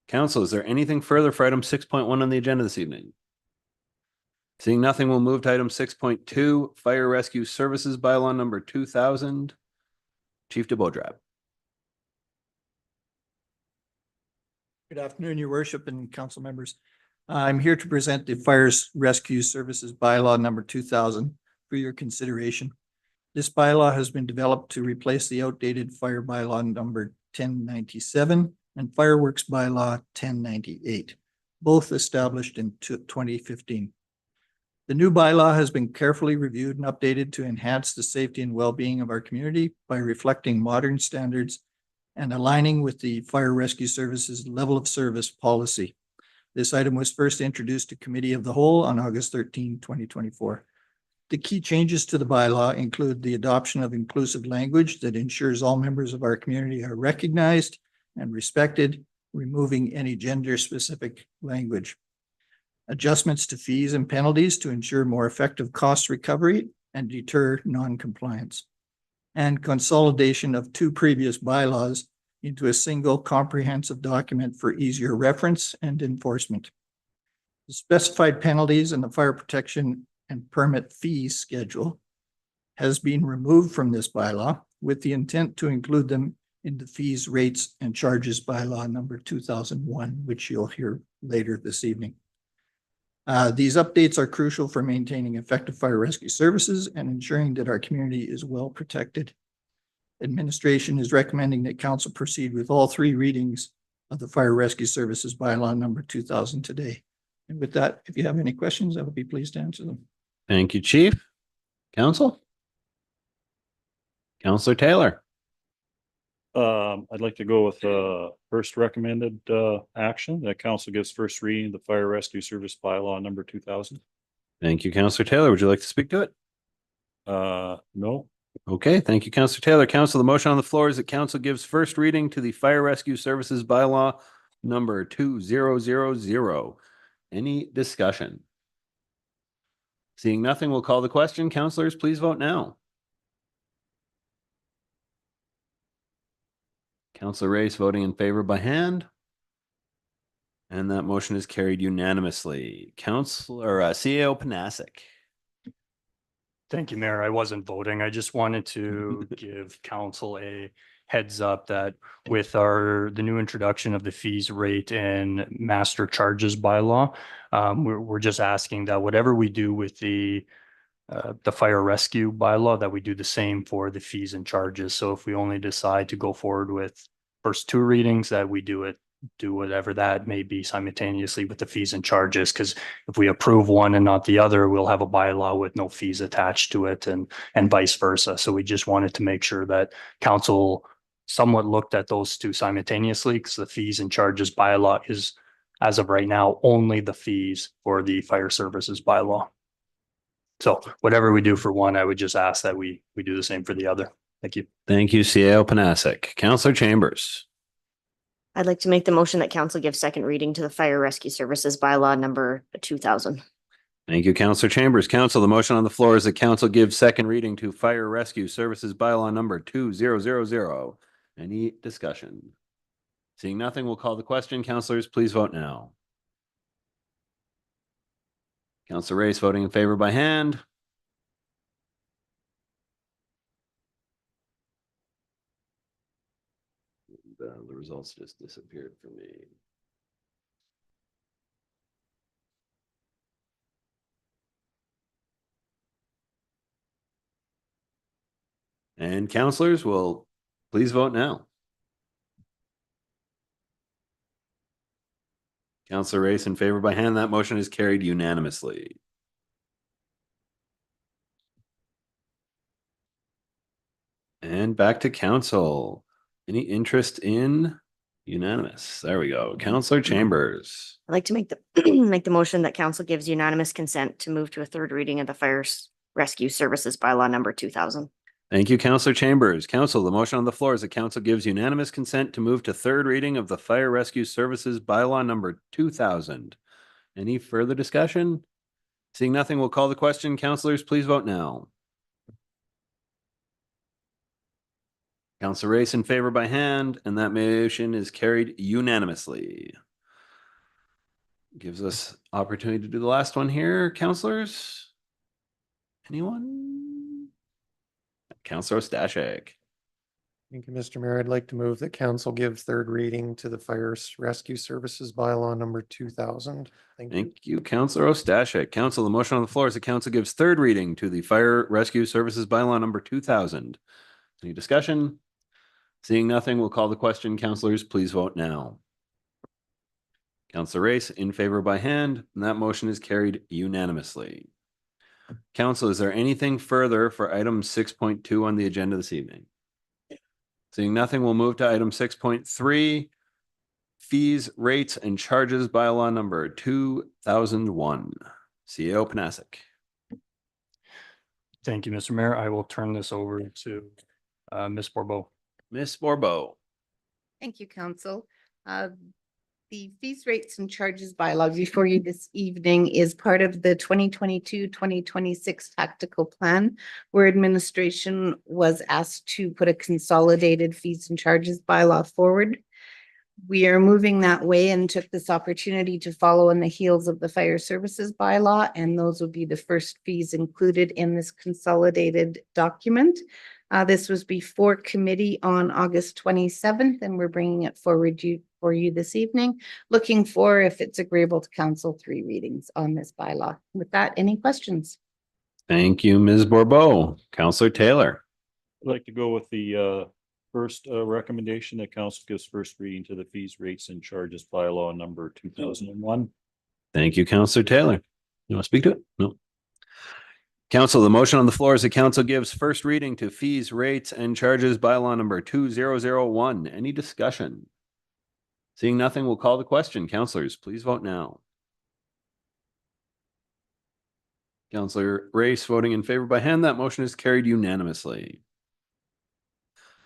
A: Council, is there anything further for item 6.1 on the agenda this evening? Seeing nothing, we'll move to item 6.2, Fire Rescue Services Bylaw number 2000. Chief DeBodrap.
K: Good afternoon, your worship and council members. I'm here to present the Fire Rescue Services Bylaw number 2000 for your consideration. This bylaw has been developed to replace the outdated fire bylaw number 1097 and fireworks bylaw 1098, both established in 2015. The new bylaw has been carefully reviewed and updated to enhance the safety and well-being of our community by reflecting modern standards and aligning with the Fire Rescue Services level of service policy. This item was first introduced to Committee of the Whole on August 13, 2024. The key changes to the bylaw include the adoption of inclusive language that ensures all members of our community are recognized and respected, removing any gender-specific language. Adjustments to fees and penalties to ensure more effective cost recovery and deter non-compliance. And consolidation of two previous bylaws into a single comprehensive document for easier reference and enforcement. The specified penalties and the fire protection and permit fee schedule has been removed from this bylaw with the intent to include them in the fees, rates, and charges bylaw number 2001, which you'll hear later this evening. These updates are crucial for maintaining effective fire rescue services and ensuring that our community is well protected. Administration is recommending that council proceed with all three readings of the Fire Rescue Services Bylaw number 2000 today. And with that, if you have any questions, I would be pleased to answer them.
A: Thank you, Chief. Council? Counselor Taylor.
J: I'd like to go with first recommended action that council gives first reading of the Fire Rescue Service Bylaw number 2000.
A: Thank you, Counselor Taylor. Would you like to speak to it?
J: No.
A: Okay, thank you, Counselor Taylor. Council, the motion on the floor is that council gives first reading to the Fire Rescue Services Bylaw number 2000. Any discussion? Seeing nothing, we'll call the question. Councilors, please vote now. Counselor Race voting in favor by hand. And that motion is carried unanimously. Counselor CAO Panasic.
B: Thank you, Mayor. I wasn't voting. I just wanted to give council a heads up that with the new introduction of the fees, rate, and master charges bylaw, we're just asking that whatever we do with the fire rescue bylaw, that we do the same for the fees and charges. So if we only decide to go forward with first two readings, that we do whatever that may be simultaneously with the fees and charges. Because if we approve one and not the other, we'll have a bylaw with no fees attached to it, and vice versa. So we just wanted to make sure that council somewhat looked at those two simultaneously, because the fees and charges bylaw is, as of right now, only the fees for the fire services bylaw. So whatever we do for one, I would just ask that we do the same for the other. Thank you.
A: Thank you, CAO Panasic. Counselor Chambers.
N: I'd like to make the motion that council give second reading to the Fire Rescue Services Bylaw number 2000.
A: Thank you, Counselor Chambers. Council, the motion on the floor is that council gives second reading to Fire Rescue Services Bylaw number 2000. Any discussion? Seeing nothing, we'll call the question. Councilors, please vote now. Counselor Race voting in favor by hand. The results just disappeared for me. And councilors will please vote now. Counselor Race in favor by hand. That motion is carried unanimously. And back to council. Any interest in Unanimous. There we go. Counselor Chambers.
N: I'd like to make the, make the motion that council gives unanimous consent to move to a third reading of the Rescue Services Bylaw number 2000.
A: Thank you, Counselor Chambers. Council, the motion on the floor is the council gives unanimous consent to move to third reading of the Fire Rescue Services Bylaw number 2000. Any further discussion? Seeing nothing, we'll call the question. Councilors, please vote now. Counselor Race in favor by hand, and that motion is carried unanimously. Gives us opportunity to do the last one here, councilors. Anyone? Counselor Stashik.
D: Thank you, Mr. Mayor. I'd like to move that council give third reading to the Fire Rescue Services Bylaw number 2000. Thank you.
A: Thank you, Counselor Ostashik. Council, the motion on the floor is the council gives third reading to the Fire Rescue Services Bylaw number 2000. Any discussion? Seeing nothing, we'll call the question. Councilors, please vote now. Counselor Race in favor by hand, and that motion is carried unanimously. Council, is there anything further for item 6.2 on the agenda this evening? Seeing nothing, we'll move to item 6.3, fees, rates, and charges bylaw number 2001. CEO Panasic.
B: Thank you, Mr. Mayor. I will turn this over to Ms. Borbeau.
A: Ms. Borbeau.
O: Thank you, Council. The fees, rates, and charges bylaw before you this evening is part of the 2022-2026 tactical plan, where administration was asked to put a consolidated fees and charges bylaw forward. We are moving that way and took this opportunity to follow in the heels of the fire services bylaw, and those would be the first fees included in this consolidated document. This was before committee on August 27th, and we're bringing it forward for you this evening. Looking for, if it's agreeable to council, 3 readings on this bylaw. With that, any questions?
A: Thank you, Ms. Borbeau. Counselor Taylor.
J: I'd like to go with the first recommendation that council gives first reading to the fees, rates, and charges bylaw number 2001.
A: Thank you, Counselor Taylor. You want to speak to it? No. Council, the motion on the floor is the council gives first reading to fees, rates, and charges bylaw number 2001. Any discussion? Seeing nothing, we'll call the question. Councilors, please vote now. Counselor Race voting in favor by hand. That motion is carried unanimously.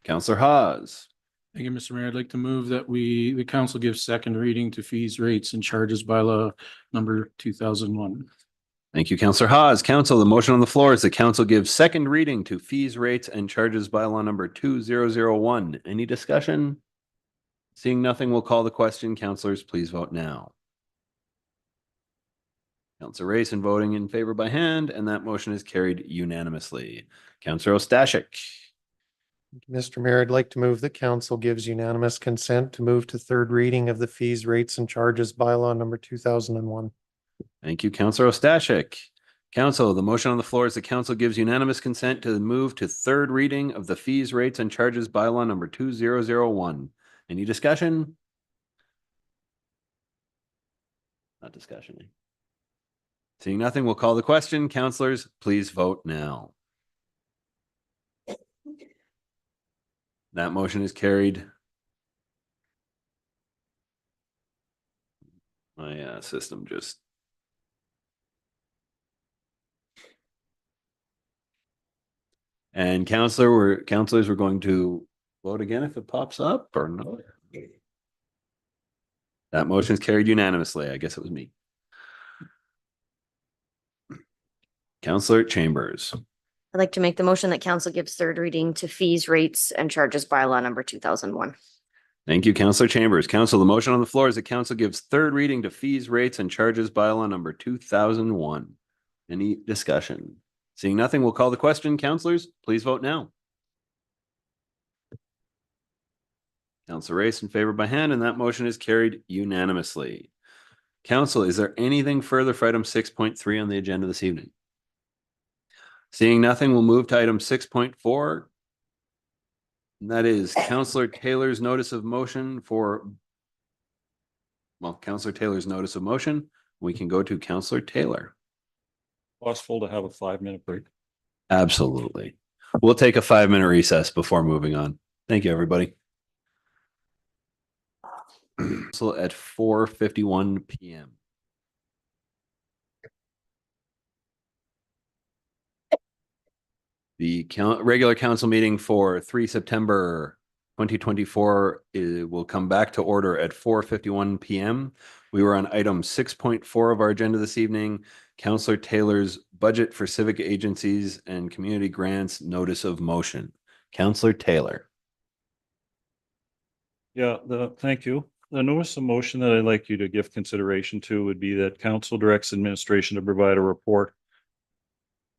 A: Counselor Haas.
C: Thank you, Mr. Mayor. I'd like to move that the council gives second reading to fees, rates, and charges bylaw number 2001.
A: Thank you, Counselor Haas. Council, the motion on the floor is the council gives second reading to fees, rates, and charges bylaw number 2001. Any discussion? Seeing nothing, we'll call the question. Councilors, please vote now. Counselor Rayson voting in favor by hand, and that motion is carried unanimously. Counselor Ostashik.
D: Mr. Mayor, I'd like to move that council gives unanimous consent to move to third reading of the fees, rates, and charges bylaw number 2001.
A: Thank you, Counselor Ostashik. Council, the motion on the floor is the council gives unanimous consent to move to third reading of the fees, rates, and charges bylaw number 2001. Any discussion? Not discussion. Seeing nothing, we'll call the question. Councilors, please vote now. That motion is carried. My system just. And councilors, we're going to vote again if it pops up or no. That motion is carried unanimously. I guess it was me. Counselor Chambers.
N: I'd like to make the motion that council gives third reading to fees, rates, and charges bylaw number 2001.
A: Thank you, Counselor Chambers. Council, the motion on the floor is that council gives third reading to fees, rates, and charges bylaw number 2001. Any discussion? Seeing nothing, we'll call the question. Councilors, please vote now. Counselor Race in favor by hand, and that motion is carried unanimously. Council, is there anything further for item 6.3 on the agenda this evening? Seeing nothing, we'll move to item 6.4. And that is Counselor Taylor's notice of motion for, Counselor Taylor's notice of motion. We can go to Counselor Taylor.
J: Possible to have a 5-minute break?
A: Absolutely. We'll take a 5-minute recess before moving on. Thank you, everybody. Council at 4:51 PM. The regular council meeting for 3 September 2024 will come back to order at 4:51 PM. We were on item 6.4 of our agenda this evening, Councillor Taylor's budget for civic agencies and community grants notice of motion. Councillor Taylor.
J: Yeah, thank you. The notice of motion that I'd like you to give consideration to would be that council directs administration to provide a report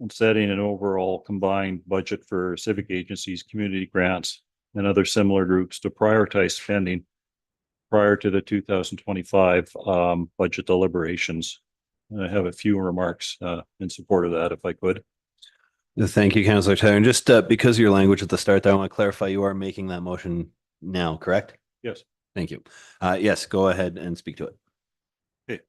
J: on setting an overall combined budget for civic agencies, community grants, and other similar groups to prioritize spending prior to the 2025 budget deliberations. And I have a few remarks in support of that, if I could.
A: Thank you, Councillor Taylor. And just because of your language at the start there, I want to clarify you are making that motion now, correct?
J: Yes.
A: Thank you. Yes, go ahead and speak to it.
J: Okay.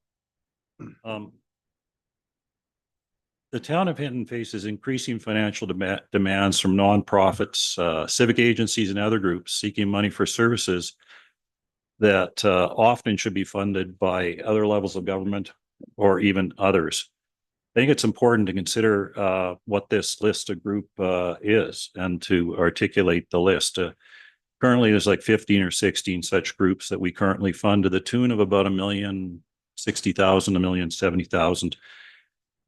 J: The town of Hinton faces increasing financial demands from nonprofits, civic agencies, and other groups seeking money for services that often should be funded by other levels of government or even others. I think it's important to consider what this list of group is and to articulate the list. Currently, there's like 15 or 16 such groups that we currently fund to the tune of about $1,060,000, $1,070,000.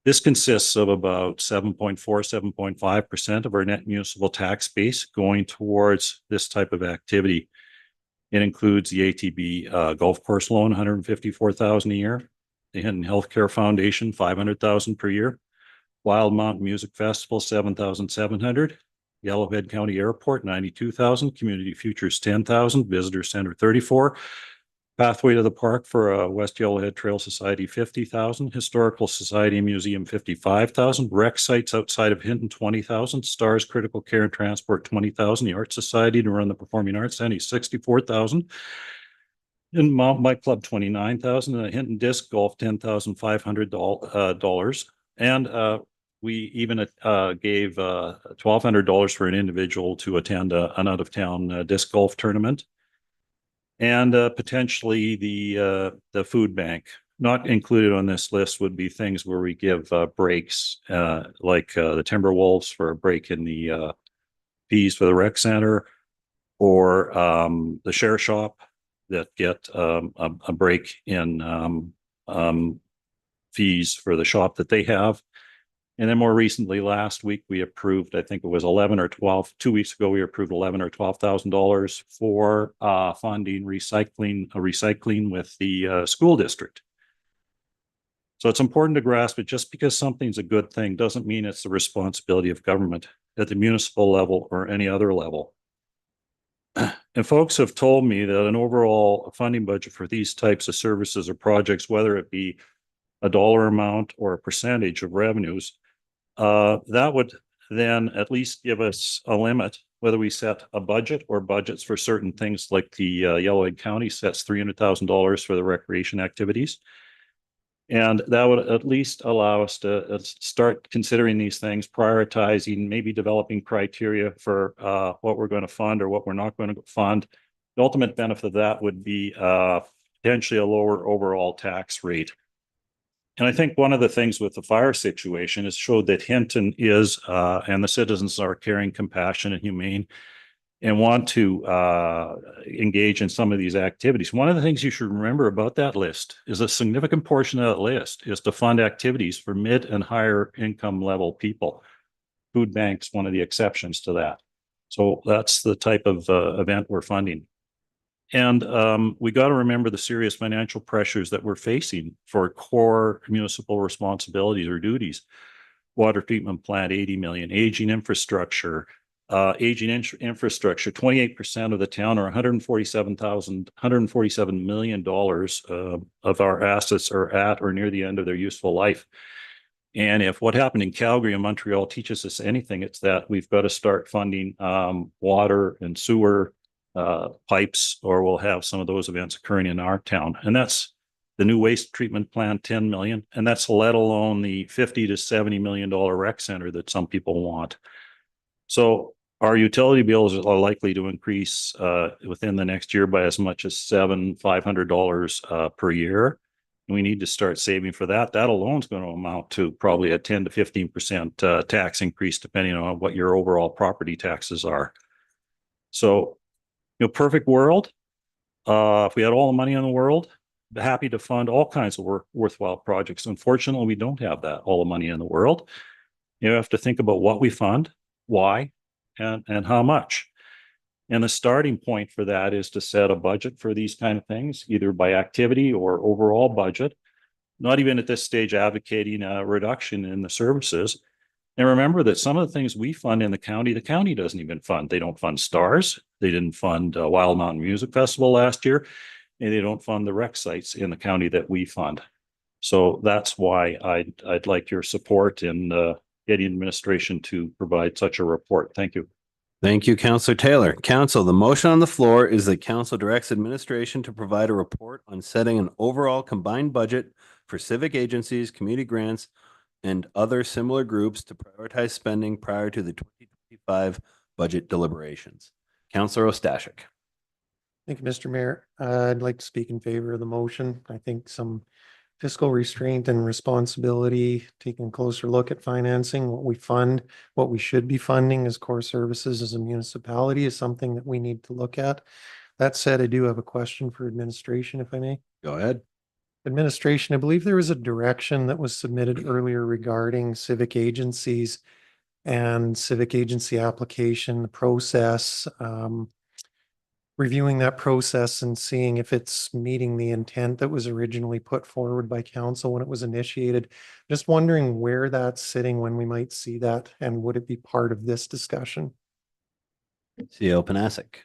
J: This consists of about 7.5% of our net municipal tax base going towards this type of activity. It includes the ATB golf course loan, $154,000 a year, the Hinton Healthcare Foundation, $500,000 per year, Wild Mountain Music Festival, $7,700, Yellowhead County Airport, $92,000, Community Futures, $10,000, Visitor Center, $34,000, Pathway to the Park for West Yellowhead Trail Society, $50,000, Historical Society and Museum, $55,000, rec sites outside of Hinton, $20,000, Stars Critical Care and Transport, $20,000, the Art Society to run the Performing Arts Center, $64,000, in Mountain Bike Club, $29,000, and Hinton Disc Golf, $10,500, and we even gave $1,200 for an individual to attend an out-of-town disc golf tournament. And potentially the food bank. Not included on this list would be things where we give breaks, like the Timberwolves for a break in the fees for the rec center, or the share shop that get a break in fees for the shop that they have. And then more recently, last week, we approved, I think it was 11 or 12, 2 weeks ago, we approved 11 or $12,000 for funding recycling with the school district. So it's important to grasp it. Just because something's a good thing doesn't mean it's the responsibility of government at the municipal level or any other level. And folks have told me that an overall funding budget for these types of services or projects, whether it be a dollar amount or a percentage of revenues, that would then at least give us a limit, whether we set a budget or budgets for certain things, like the Yellowhead County sets $300,000 for the recreation activities. And that would at least allow us to start considering these things, prioritizing, maybe developing criteria for what we're going to fund or what we're not going to fund. The ultimate benefit of that would be potentially a lower overall tax rate. And I think one of the things with the fire situation is showed that Hinton is, and the citizens are caring, compassionate, and humane, and want to engage in some of these activities. One of the things you should remember about that list is a significant portion of that list is to fund activities for mid and higher income level people. Food bank's one of the exceptions to that. So that's the type of event we're funding. And we got to remember the serious financial pressures that we're facing for core municipal responsibilities or duties. Water treatment plant, 80 million, aging infrastructure, 28% of the town, or $147 million of our assets are at or near the end of their useful life. And if what happened in Calgary and Montreal teaches us anything, it's that we've got to start funding water and sewer pipes, or we'll have some of those events occurring in our town. And that's the new waste treatment plant, 10 million. And that's let alone the $50 to $70 million rec center that some people want. So Our utility bills are likely to increase within the next year by as much as $500 per year. We need to start saving for that. That alone is going to amount to probably a 10 to 15% tax increase, depending on what your overall property taxes are. So, perfect world. If we had all the money in the world, be happy to fund all kinds of worthwhile projects. Unfortunately, we don't have that, all the money in the world. You have to think about what we fund, why, and how much. And the starting point for that is to set a budget for these kind of things, either by activity or overall budget. Not even at this stage advocating a reduction in the services. And remember that some of the things we fund in the county doesn't even fund. They don't fund STARS. They didn't fund Wild Mountain Music Festival last year. And they don't fund the rec sites in the county that we fund. So that's why I'd like your support in getting administration to provide such a report. Thank you.
A: Thank you, Councillor Taylor. Council, the motion on the floor is that council directs administration to provide a report on setting an overall combined budget for civic agencies, community grants, and other similar groups to prioritize spending prior to the 2025 budget deliberations. Councillor Ostashik.
D: Thank you, Mr. Mayor. I'd like to speak in favor of the motion. I think some fiscal restraint and responsibility, taking a closer look at financing, what we fund, what we should be funding as core services as a municipality is something that we need to look at. That said, I do have a question for administration, if I may.
A: Go ahead.
D: Administration, I believe there was a direction that was submitted earlier regarding civic agencies and civic agency application, the process, reviewing that process and seeing if it's meeting the intent that was originally put forward by council when it was initiated. Just wondering where that's sitting, when we might see that, and would it be part of this discussion?
A: CEO Panasic.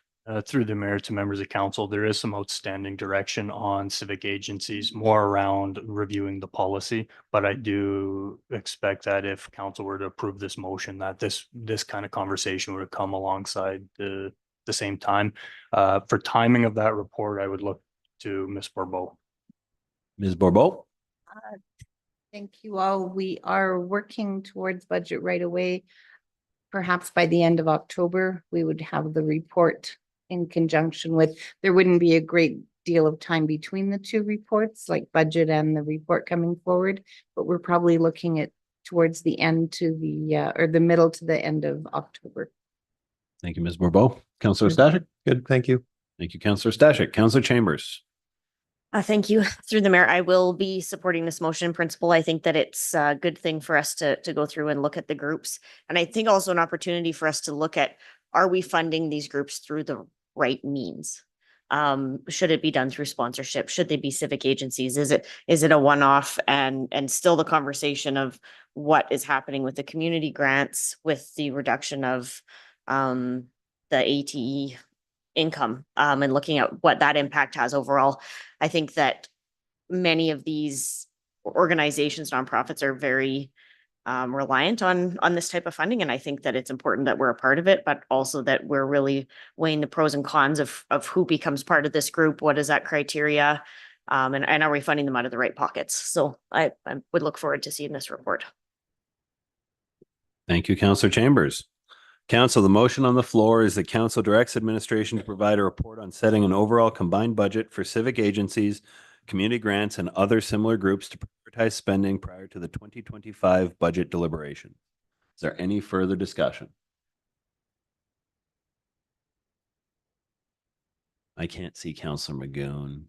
B: Through the mayor to members of council, there is some outstanding direction on civic agencies, more around reviewing the policy. But I do expect that if council were to approve this motion, that this kind of conversation would come alongside the same time. For timing of that report, I would look to Ms. Bourbeau.
A: Ms. Bourbeau.
O: Thank you all. We are working towards budget right away. Perhaps by the end of October, we would have the report in conjunction with, there wouldn't be a great deal of time between the two reports, like budget and the report coming forward, but we're probably looking at towards the end to the, or the middle to the end of October.
A: Thank you, Ms. Bourbeau. Councillor Stashik.
D: Good, thank you.
A: Thank you, Councillor Stashik. Councillor Chambers.
N: Thank you. Through the mayor, I will be supporting this motion in principle. I think that it's a good thing for us to go through and look at the groups. And I think also an opportunity for us to look at, are we funding these groups through the right means? Should it be done through sponsorship? Should they be civic agencies? Is it a one-off? And still the conversation of what is happening with the community grants, with the reduction of the ATE income, and looking at what that impact has overall. I think that many of these organizations, nonprofits, are very reliant on this type of funding. And I think that it's important that we're a part of it, but also that we're really weighing the pros and cons of who becomes part of this group. What is that criteria? And are we funding them out of the right pockets? So I would look forward to seeing this report.
A: Thank you, Councillor Chambers. Council, the motion on the floor is that council directs administration to provide a report on setting an overall combined budget for civic agencies, community grants, and other similar groups to prioritize spending prior to the 2025 budget deliberation. Is there any further discussion? I can't see Councillor Magoon.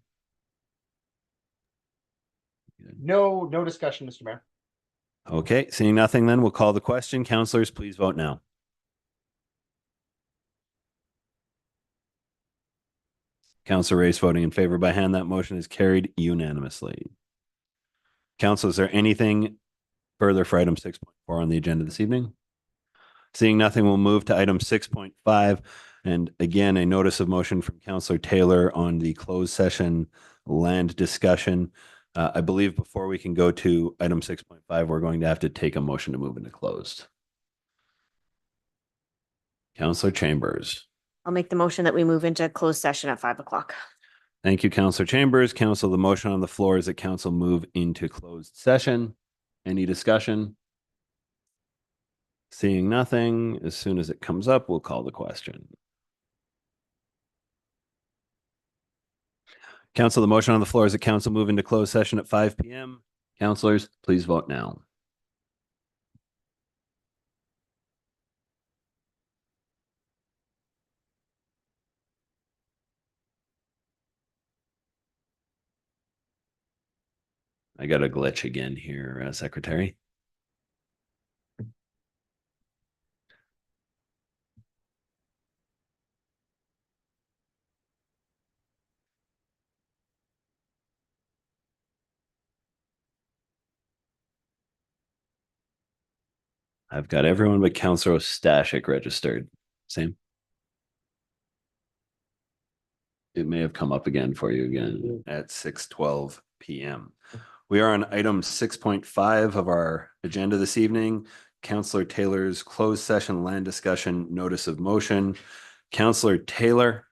G: No discussion, Mr. Mayor.
A: Okay, seeing nothing then, we'll call the question. Councillors, please vote now. Councillor Race voting in favor by hand. That motion is carried unanimously. Council, is there anything further for item 6.4 on the agenda this evening? Seeing nothing, we'll move to item 6.5. And again, a notice of motion from Councillor Taylor on the closed session land discussion. I believe before we can go to item 6.5, we're going to have to take a motion to move into closed. Councillor Chambers.
N: I'll make the motion that we move into closed session at 5 o'clock.
A: Thank you, Councillor Chambers. Council, the motion on the floor is that council move into closed session. Any discussion? Seeing nothing, as soon as it comes up, we'll call the question. Council, the motion on the floor is that council move into closed session at 5 p.m. Councilors, please vote now. I got a glitch again here, Secretary. I've got everyone but Councilor Stashik registered. Same. It may have come up again for you again at 6:12 p.m. We are on item 6.5 of our agenda this evening. Councillor Taylor's closed session land discussion notice of motion. Councillor Taylor,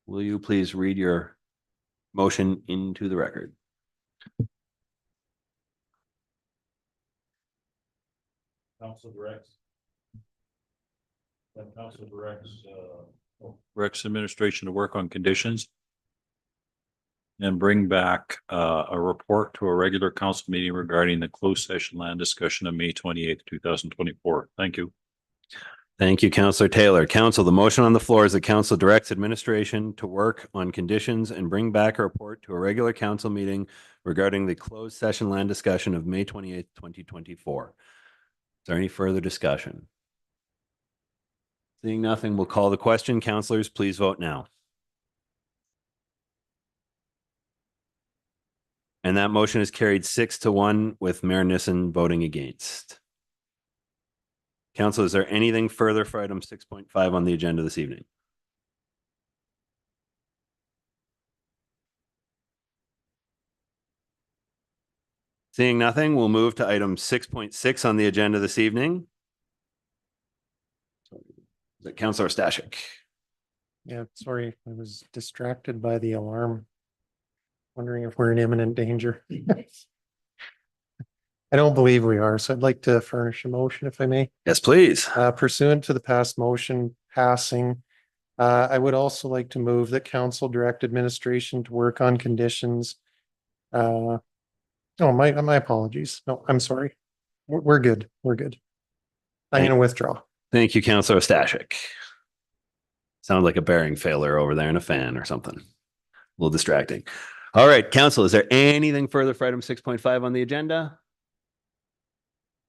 A: will you please read your motion into the record?
J: Council directs directs administration to work on conditions and bring back a report to a regular council meeting regarding the closed session land discussion of May 28th, 2024. Thank you.
A: Thank you, Councillor Taylor. Council, the motion on the floor is that council directs administration to work on conditions and bring back a report to a regular council meeting regarding the closed session land discussion of May 28th, 2024. Is there any further discussion? Seeing nothing, we'll call the question. Councilors, please vote now. And that motion is carried 6-1 with Mayor Nissen voting against. Council, is there anything further for item 6.5 on the agenda this evening? Seeing nothing, we'll move to item 6.6 on the agenda this evening. Is it Councillor Stashik?
D: Yeah, sorry, I was distracted by the alarm. Wondering if we're in imminent danger. I don't believe we are, so I'd like to furnish a motion if I may.
A: Yes, please.
D: Pursuant to the past motion passing, I would also like to move that council direct administration to work on conditions. Oh, my apologies. No, I'm sorry. We're good. We're good. I'm going to withdraw.
A: Thank you, Councillor Stashik. Sounds like a bearing failure over there in a fan or something. A little distracting. All right, Council, is there anything further for item 6.5 on the agenda?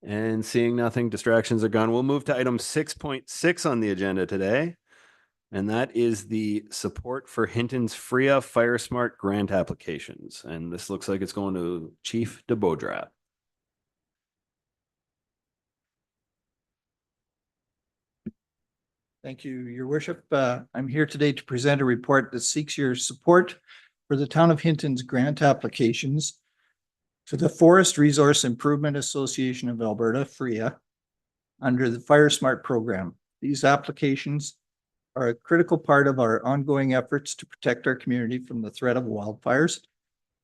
A: And seeing nothing, distractions are gone. We'll move to item 6.6 on the agenda today. And that is the support for Hinton's FRIA Fire Smart grant applications. And this looks like it's going to Chief DeBodrat.
K: Thank you, Your Worship. I'm here today to present a report that seeks your support for the Town of Hinton's grant applications to the Forest Resource Improvement Association of Alberta, FRIA, under the Fire Smart program. These applications are a critical part of our ongoing efforts to protect our community from the threat of wildfires,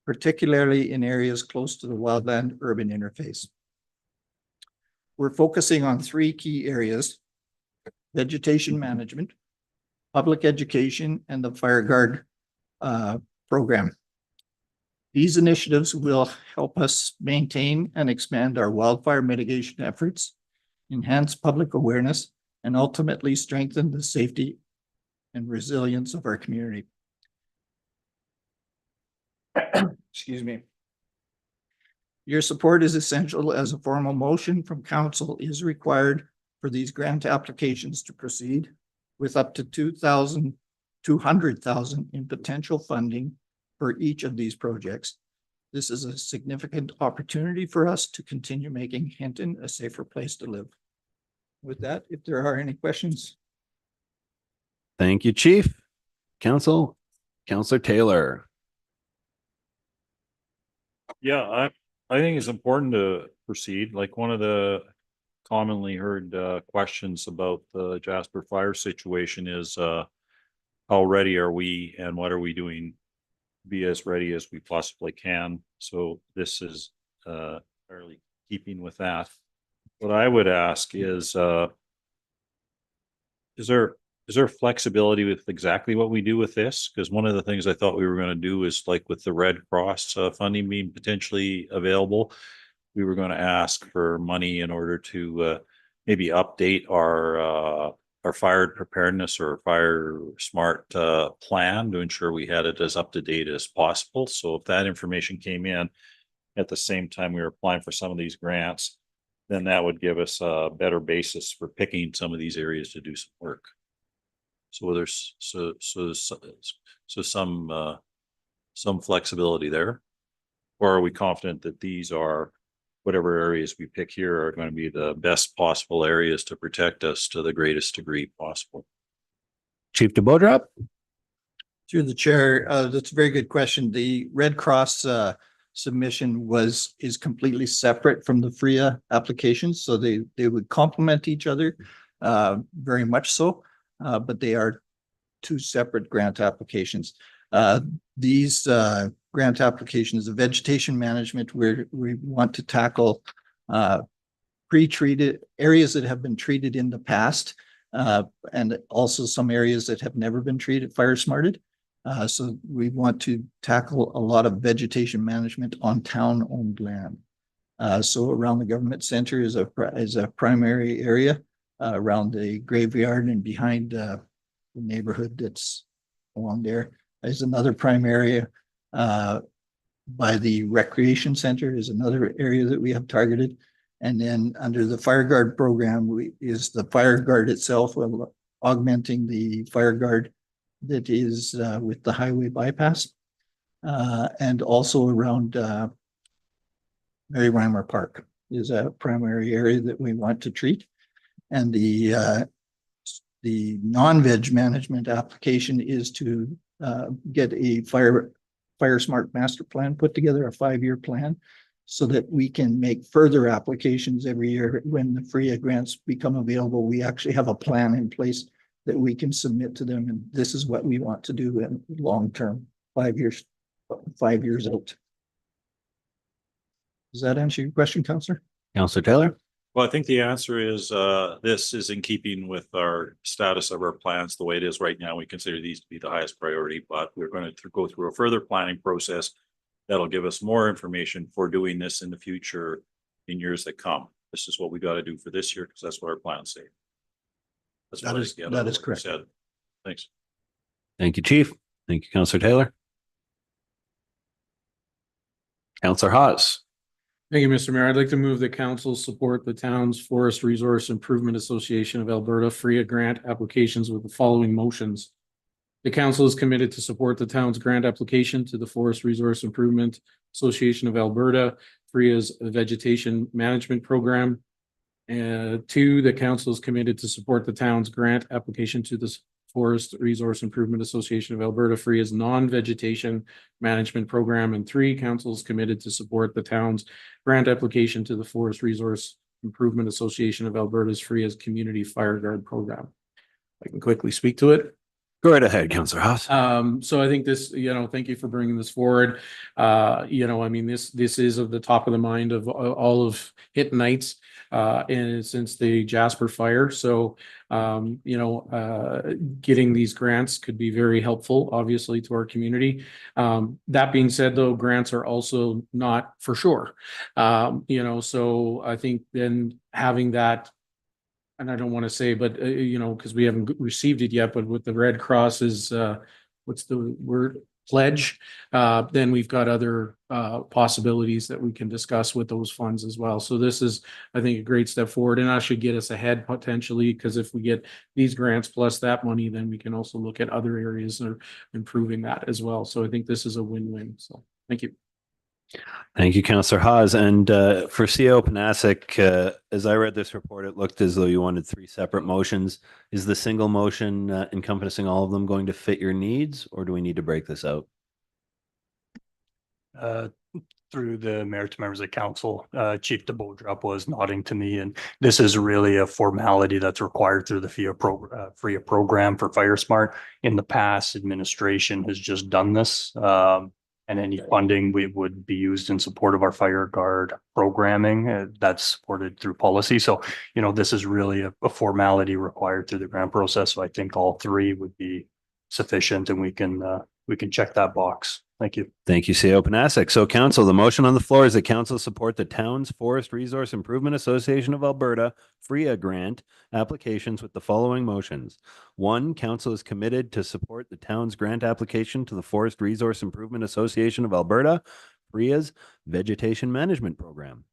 K: particularly in areas close to the wildland-urban interface. We're focusing on three key areas: vegetation management, public education, and the Fire Guard program. These initiatives will help us maintain and expand our wildfire mitigation efforts, enhance public awareness, and ultimately strengthen the safety and resilience of our community. Excuse me. Your support is essential, as a formal motion from council is required for these grant applications to proceed, with up to $200,000 in potential funding for each of these projects. This is a significant opportunity for us to continue making Hinton a safer place to live. With that, if there are any questions.
A: Thank you, Chief. Council, Councillor Taylor.
J: Yeah, I think it's important to proceed. Like, one of the commonly heard questions about the Jasper fire situation is how ready are we and what are we doing to be as ready as we possibly can. So this is fairly keeping with that. what I would ask is there flexibility with exactly what we do with this? Because one of the things I thought we were going to do is like with the Red Cross funding being potentially available, we were going to ask for money in order to maybe update our fire preparedness or fire smart plan to ensure we had it as up to date as possible. So if that information came in at the same time we were applying for some of these grants, then that would give us a better basis for picking some of these areas to do some work. So there's some flexibility there. Or are we confident that these are, whatever areas we pick here are going to be the best possible areas to protect us to the greatest degree possible?
A: Chief DeBodrop?
K: Through the chair, that's a very good question. The Red Cross submission is completely separate from the FRIA applications, so they would complement each other very much so, but they are two separate grant applications. These grant applications, the vegetation management, where we want to tackle pre-treated areas that have been treated in the past, and also some areas that have never been treated, fire smarted. So we want to tackle a lot of vegetation management on town-owned land. So around the government center is a primary area, around the graveyard and behind the neighborhood that's along there. There's another prime area by the recreation center is another area that we have targeted. And then under the Fire Guard program is the Fire Guard itself, augmenting the Fire Guard that is with the highway bypass, and also around Mary Reimer Park is a primary area that we want to treat. And the non-veg management application is to get a fire smart master plan put together, a 5-year plan, so that we can make further applications every year. When the FRIA grants become available, we actually have a plan in place that we can submit to them. And this is what we want to do in long term, 5 years out. Does that answer your question, Councillor?
A: Councillor Taylor?
J: Well, I think the answer is this is in keeping with our status of our plans the way it is right now. We consider these to be the highest priority, but we're going to go through a further planning process that'll give us more information for doing this in the future in years that come. This is what we got to do for this year because that's what our plans say. That's what I get out of
K: That is
J: what you
K: correct.
J: said. Thanks.
A: Thank you, Chief. Thank you, Councillor Taylor. Councillor Haas?
C: Thank you, Mr. Mayor. I'd like to move the council support the town's Forest Resource Improvement Association of Alberta FRIA grant applications with the following motions. The council is committed to support the town's grant application to the Forest Resource Improvement Association of Alberta, FRIA's vegetation management program. 2, the council is committed to support the town's grant application to the Forest Resource Improvement Association of Alberta, FRIA's non-vegetation management program. And 3, council is committed to support the town's grant application to the Forest Resource Improvement Association of Alberta's FRIA's community fire guard program. I can quickly speak to it.
A: Go right ahead, Councillor Haas.
C: So I think this, thank you for bringing this forward. I mean, this is of the top of the mind of all of Hittonites, and since the Jasper fire. So, getting these grants could be very helpful, obviously, to our community. That being said, though, grants are also not for sure. So I think then having that, and I don't want to say, but, because we haven't received it yet, but with the Red Cross's, what's the word? Pledge, then we've got other possibilities that we can discuss with those funds as well. So this is, I think, a great step forward, and that should get us ahead potentially, because if we get these grants plus that money, then we can also look at other areas of improving that as well. So I think this is a win-win. So thank you.
A: Thank you, Councillor Haas. And for CO Panasic, as I read this report, it looked as though you wanted 3 separate motions. Is the single motion encompassing all of them going to fit your needs, or do we need to break this out?
B: Through the mayor to members of council, Chief DeBodrop was nodding to me, and this is really a formality that's required through the FRIA program for Fire Smart. In the past, administration has just done this. And any funding we would be used in support of our fire guard programming that's supported through policy. So, this is really a formality required through the grant process. So I think all three would be sufficient and we can check that box. Thank you.
A: Thank you, CO Panasek. So council, the motion on the floor is that council support the Town's Forest Resource Improvement Association of Alberta FRIA grant applications with the following motions. 1, council is committed to support the town's grant application to the Forest Resource Improvement Association of Alberta, FRIA's Vegetation Management Program.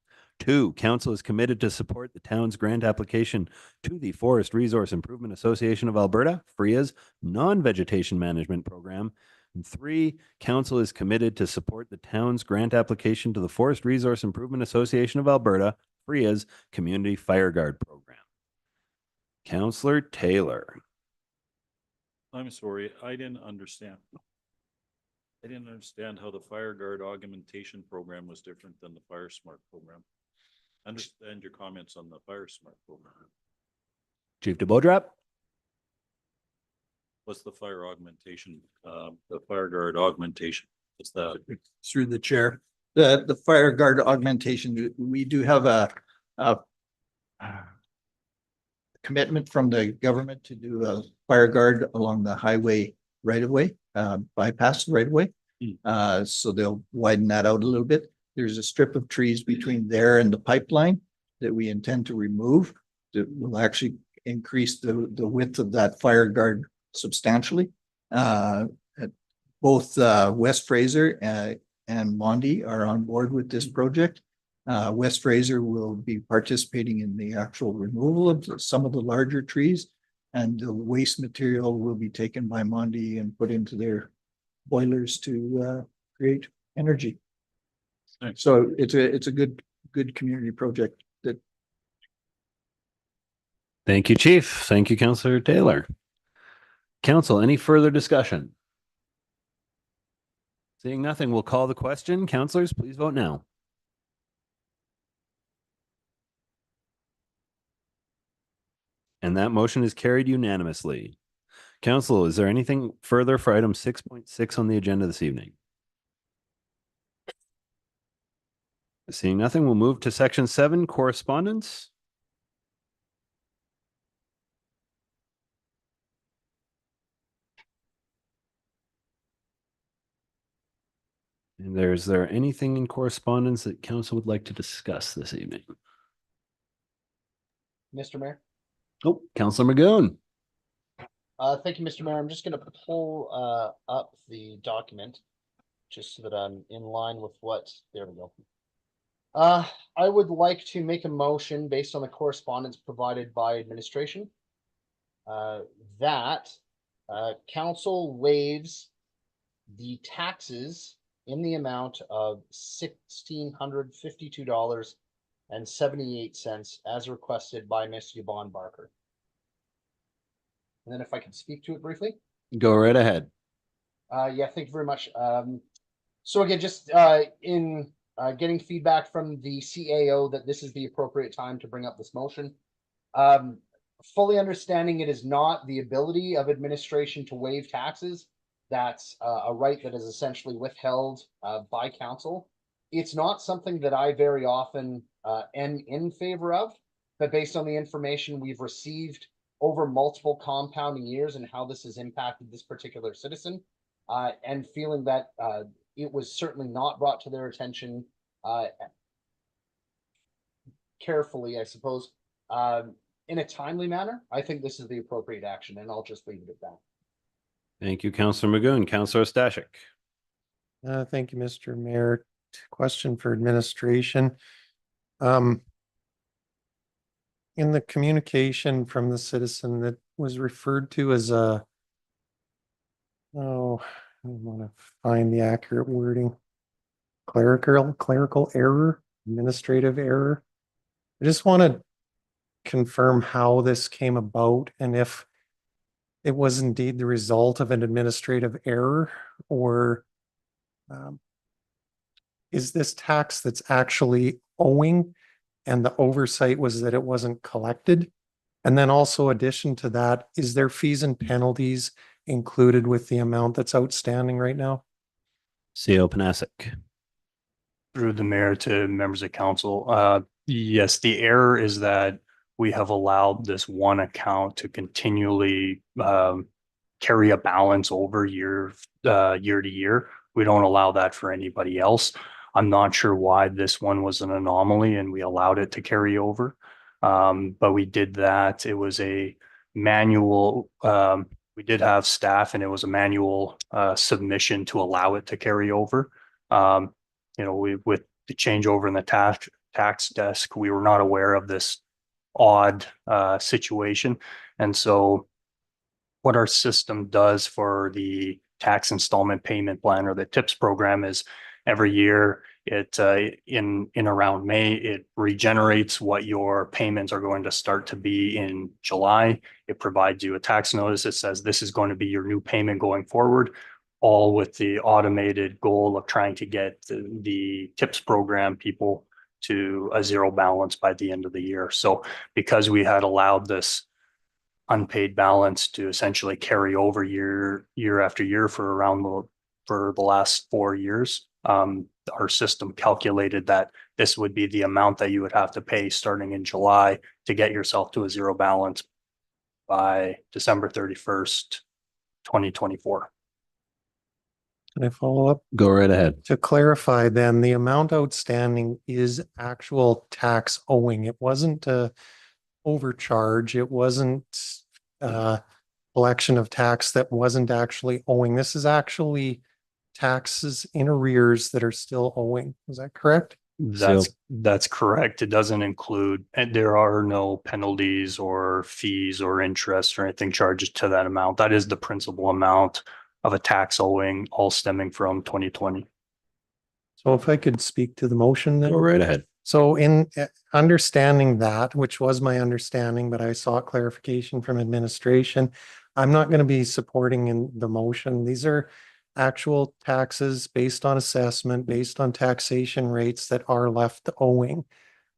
A: 2, council is committed to support the town's grant application to the Forest Resource Improvement Association of Alberta, FRIA's Non-Vegetation Management Program. And 3, council is committed to support the town's grant application to the Forest Resource Improvement Association of Alberta, FRIA's Community Fire Guard Program. Councillor Taylor.
J: I'm sorry, I didn't understand. I didn't understand how the fire guard augmentation program was different than the Fire Smart program. Understand your comments on the Fire Smart program.
A: Chief DeBodrap.
J: What's the fire augmentation, the fire guard augmentation? What's that?
K: Through the chair, the fire guard augmentation, we do have a commitment from the government to do a fire guard along the highway right of way, bypass right of way. So they'll widen that out a little bit. There's a strip of trees between there and the pipeline that we intend to remove that will actually increase the width of that fire guard substantially. Both West Fraser and Mondi are on board with this project. West Fraser will be participating in the actual removal of some of the larger trees, and the waste material will be taken by Mondi and put into their boilers to create energy.
J: Thanks.
K: So it's a good community project. That
A: Thank you, Chief. Thank you, Councillor Taylor. Council, any further discussion? Seeing nothing, we'll call the question. Councillors, please vote now. And that motion is carried unanimously. Council, is there anything further for item 6.6 on the agenda this evening? Seeing nothing, we'll move to section 7, correspondence. And is there anything in correspondence that council would like to discuss this evening?
G: Mr. Mayor.
A: Oh, Councillor Magoon.
G: Thank you, Mr. Mayor. I'm just going to pull up the document just so that I'm in line with what, there we go. I would like to make a motion based on the correspondence provided by administration that council waives the taxes in the amount of $1,652.78 as requested by Ms. Yvonne Barker. And then if I could speak to it briefly.
A: Go right ahead.
G: Yeah, thank you very much. So again, just in getting feedback from the CAO that this is the appropriate time to bring up this motion. Fully understanding it is not the ability of administration to waive taxes. That's a right that is essentially withheld by council. It's not something that I very often am in favor of, but based on the information we've received over multiple compounding years and how this has impacted this particular citizen, and feeling that it was certainly not brought to their attention carefully, I suppose, in a timely manner, I think this is the appropriate action, and I'll just leave it at that.
A: Thank you, Councillor Magoon. Councillor Stashik.
D: Thank you, Mr. Mayor. Question for administration. In the communication from the citizen that was referred to as I want to find the accurate wording. Clerical error, administrative error. I just want to confirm how this came about and if it was indeed the result of an administrative error, or is this tax that's actually owing and the oversight was that it wasn't collected? And then also addition to that, is there fees and penalties included with the amount that's outstanding right now?
A: CO Panasic.
B: Through the mayor to members of council, yes, the error is that we have allowed this one account to continually carry a balance over year to year. We don't allow that for anybody else. I'm not sure why this one was an anomaly and we allowed it to carry over. But we did that. It was a manual, we did have staff and it was a manual submission to allow it to carry over. With the changeover in the tax desk, we were not aware of this odd situation. And so what our system does for the tax installment payment plan or the TIPS program is every year it in around May, it regenerates what your payments are going to start to be in July. It provides you a tax notice that says this is going to be your new payment going forward, all with the automated goal of trying to get the TIPS program people to a zero balance by the end of the year. So because we had allowed this unpaid balance to essentially carry over year after year for the last 4 years, our system calculated that this would be the amount that you would have to pay starting in July to get yourself to a zero balance by December 31st, 2024.
D: Can I follow up?
A: Go right ahead.
D: To clarify then, the amount outstanding is actual tax owing. It wasn't a overcharge. It wasn't collection of tax that wasn't actually owing. This is actually taxes in arrears that are still owing. Is that correct?
B: That's correct. It doesn't include, and there are no penalties or fees or interest or anything charged to that amount. That is the principal amount of a tax owing, all stemming from 2020.
D: So if I could speak to the motion then.
A: Go right ahead.
D: So in understanding that, which was my understanding, but I sought clarification from administration, I'm not going to be supporting in the motion. These are actual taxes based on assessment, based on taxation rates that are left owing.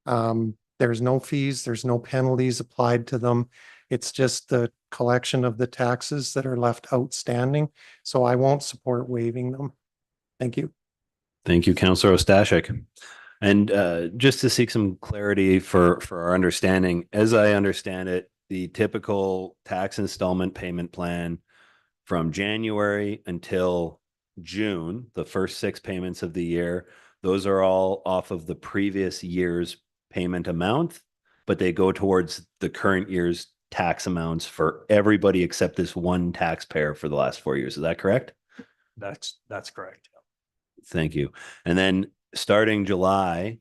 D: There's no fees, there's no penalties applied to them. It's just the collection of the taxes that are left outstanding. So I won't support waiving them. Thank you.
A: Thank you, Councillor Ostashik. And just to seek some clarity for our understanding, as I understand it, the typical tax installment payment plan from January until June, the first 6 payments of the year, those are all off of the previous year's payment amount, but they go towards the current year's tax amounts for everybody except this one taxpayer for the last 4 years. Is that correct?
B: That's correct.
A: Thank you. And then starting July,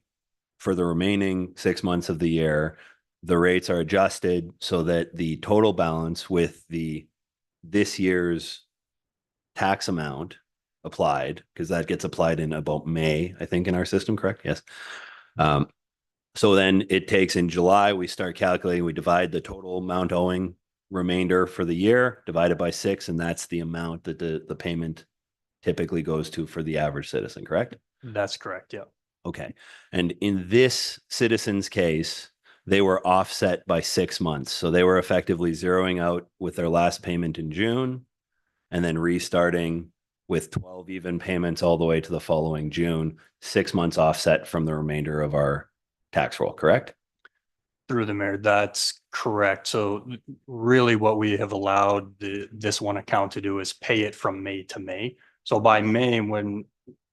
A: for the remaining 6 months of the year, the rates are adjusted so that the total balance with this year's tax amount applied, because that gets applied in about May, I think, in our system, correct? Yes. So then it takes in July, we start calculating, we divide the total amount owing remainder for the year, divided by 6, and that's the amount that the payment typically goes to for the average citizen, correct?
B: That's correct. Yeah.
A: Okay. And in this citizen's case, they were offset by 6 months. So they were effectively zeroing out with their last payment in June and then restarting with 12 even payments all the way to the following June, 6 months offset from the remainder of our tax roll, correct?
B: Through the mayor, that's correct. So really what we have allowed this one account to do is pay it from May to May. So by May, when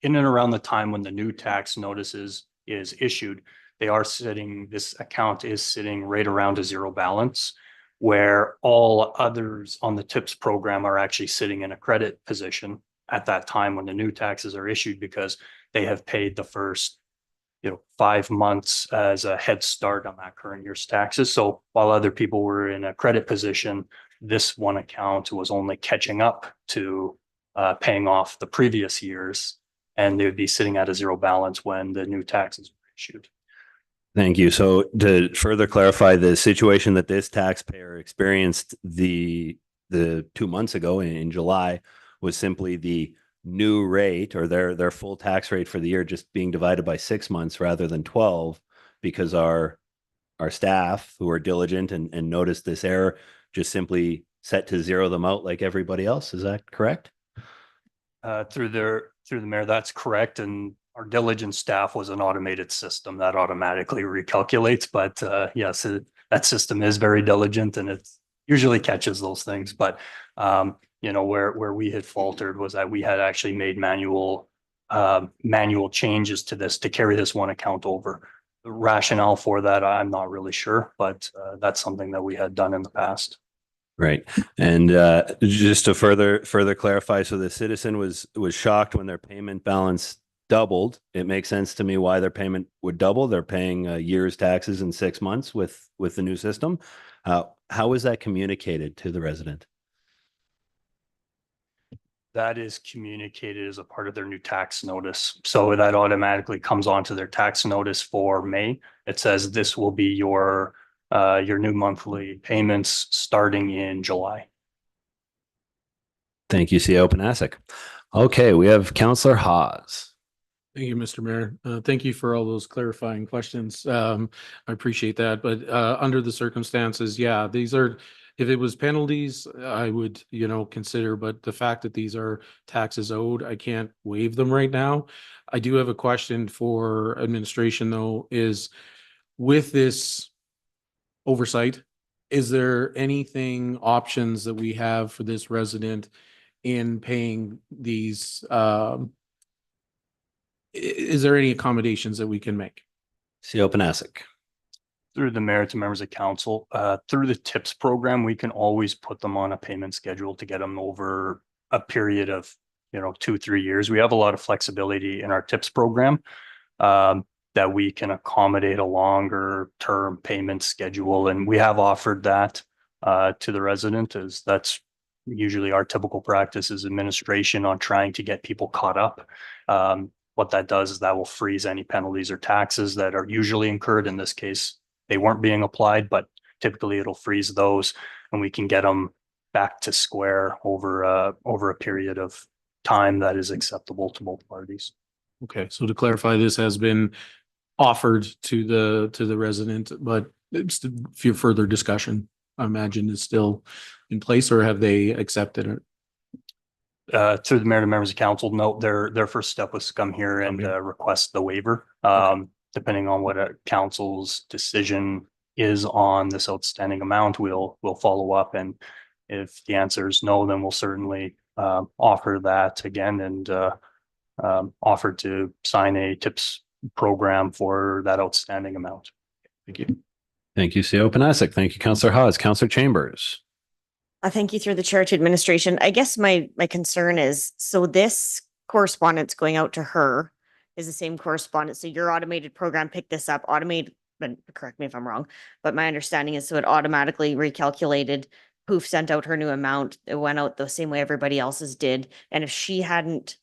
B: in and around the time when the new tax notices is issued, this account is sitting right around a zero balance, where all others on the TIPS program are actually sitting in a credit position at that time when the new taxes are issued, because they have paid the first 5 months as a head start on that current year's taxes. So while other people were in a credit position, this one account was only catching up to paying off the previous years, and they would be sitting at a zero balance when the new taxes were issued.
A: Thank you. So to further clarify, the situation that this taxpayer experienced the 2 months ago in July was simply the new rate, or their full tax rate for the year, just being divided by 6 months rather than 12, because our staff, who are diligent and noticed this error, just simply set to zero them out like everybody else. Is that correct?
B: Through their Through the mayor, that's correct. And our diligent staff was an automated system that automatically recalculates. But yes, that system is very diligent and it usually catches those things. But where we had faltered was that we had actually made manual changes to this to carry this one account over. The rationale for that, I'm not really sure, but that's something that we had done in the past.
A: Right. And just to further clarify, so the citizen was shocked when their payment balance doubled. It makes sense to me why their payment would double. They're paying a year's taxes in 6 months with the new system. How is that communicated to the resident?
B: That is communicated as a part of their new tax notice. So that automatically comes onto their tax notice for May. It says this will be your new monthly payments starting in July.
A: Thank you, CEO Panasic. Okay, we have Councillor Hawes.
C: Thank you, Mr. Mayor. Thank you for all those clarifying questions. I appreciate that. But under the circumstances, yeah, these are, if it was penalties, I would, consider, but the fact that these are taxes owed, I can't waive them right now. I do have a question for administration though, is with this oversight, is there anything, options that we have for this resident in paying these, is there any accommodations that we can make?
A: CEO Panasic.
B: Through the mayor to members of council, through the TIPS program, we can always put them on a payment schedule to get them over a period of, 2-3 years. We have a lot of flexibility in our TIPS program that we can accommodate a longer term payment schedule. And we have offered that to the resident, as that's usually our typical practice is administration on trying to get people caught up. What that does is that will freeze any penalties or taxes that are usually incurred. In this case, they weren't being applied, but typically it'll freeze those and we can get them back to square over a period of time that is acceptable to both parties.
C: Okay, so to clarify, this has been offered to the resident, but it's for further discussion, I imagine is still in place, or have they accepted it?
B: Through the mayor to members of council, no, their first step was to come here and request the waiver. Depending on what a council's decision is on this outstanding amount, we'll follow up. And if the answer is no, then we'll certainly offer that again and offer to sign a TIPS program for that outstanding amount.
C: Thank you.
A: Thank you, CEO Panasic. Thank you, Councillor Hawes. Councillor Chambers.
N: Thank you through the chair to administration. I guess my concern is, so this correspondence going out to her is the same correspondence. So your automated program picked this up, correct me if I'm wrong, but my understanding is so it automatically recalculated, poof, sent out her new amount. It went out the same way everybody else's did. And if she hadn't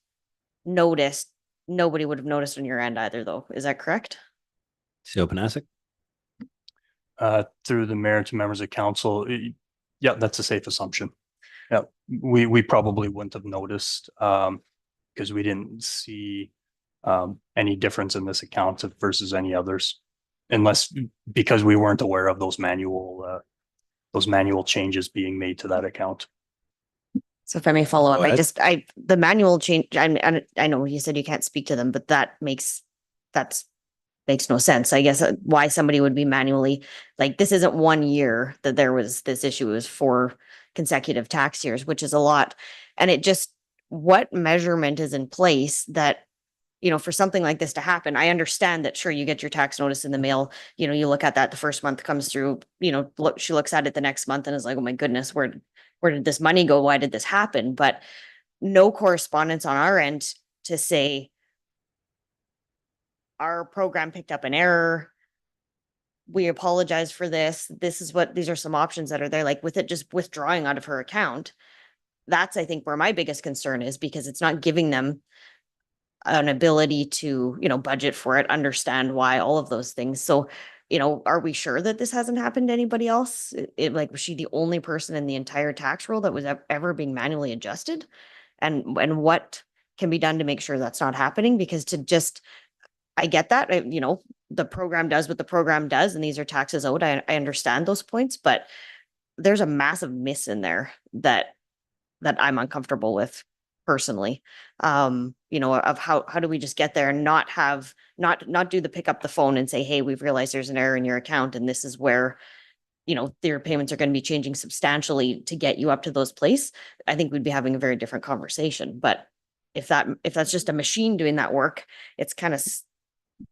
N: noticed, nobody would have noticed on your end either though. Is that correct?
A: CEO Panasic.
B: Through the mayor to members of council, yeah, that's a safe assumption. Yeah, we probably wouldn't have noticed because we didn't see any difference in this account versus any others, unless because we weren't aware of those manual changes being made to that account.
N: So if I may follow up,
A: Go ahead.
N: the manual change, I know you said you can't speak to them, but that makes no sense. I guess why somebody would be manually, like, this isn't 1 year that there was this issue, it was 4 consecutive tax years, which is a lot. And it just, what measurement is in place that, for something like this to happen? I understand that, sure, you get your tax notice in the mail, you look at that, the first month comes through, she looks at it the next month and is like, oh my goodness, where did this money go? Why did this happen? But no correspondence on our end to say, our program picked up an error. We apologize for this. These are some options that are there, like with it just withdrawing out of her account. That's, I think, where my biggest concern is, because it's not giving them an ability to, budget for it, understand why, all of those things. So, are we sure that this hasn't happened to anybody else? Was she the only person in the entire tax roll that was ever being manually adjusted? And what can be done to make sure that's not happening? Because I get that, the program does what the program does, and these are taxes owed. I understand those points, but there's a massive miss in there that I'm uncomfortable with personally. of how do we just get there and not have, not do the pick up the phone and say, hey, we've realized there's an error in your account and this is where, their payments are going to be changing substantially to get you up to those place. I think we'd be having a very different conversation. But if that's just a machine doing that work, it's kind of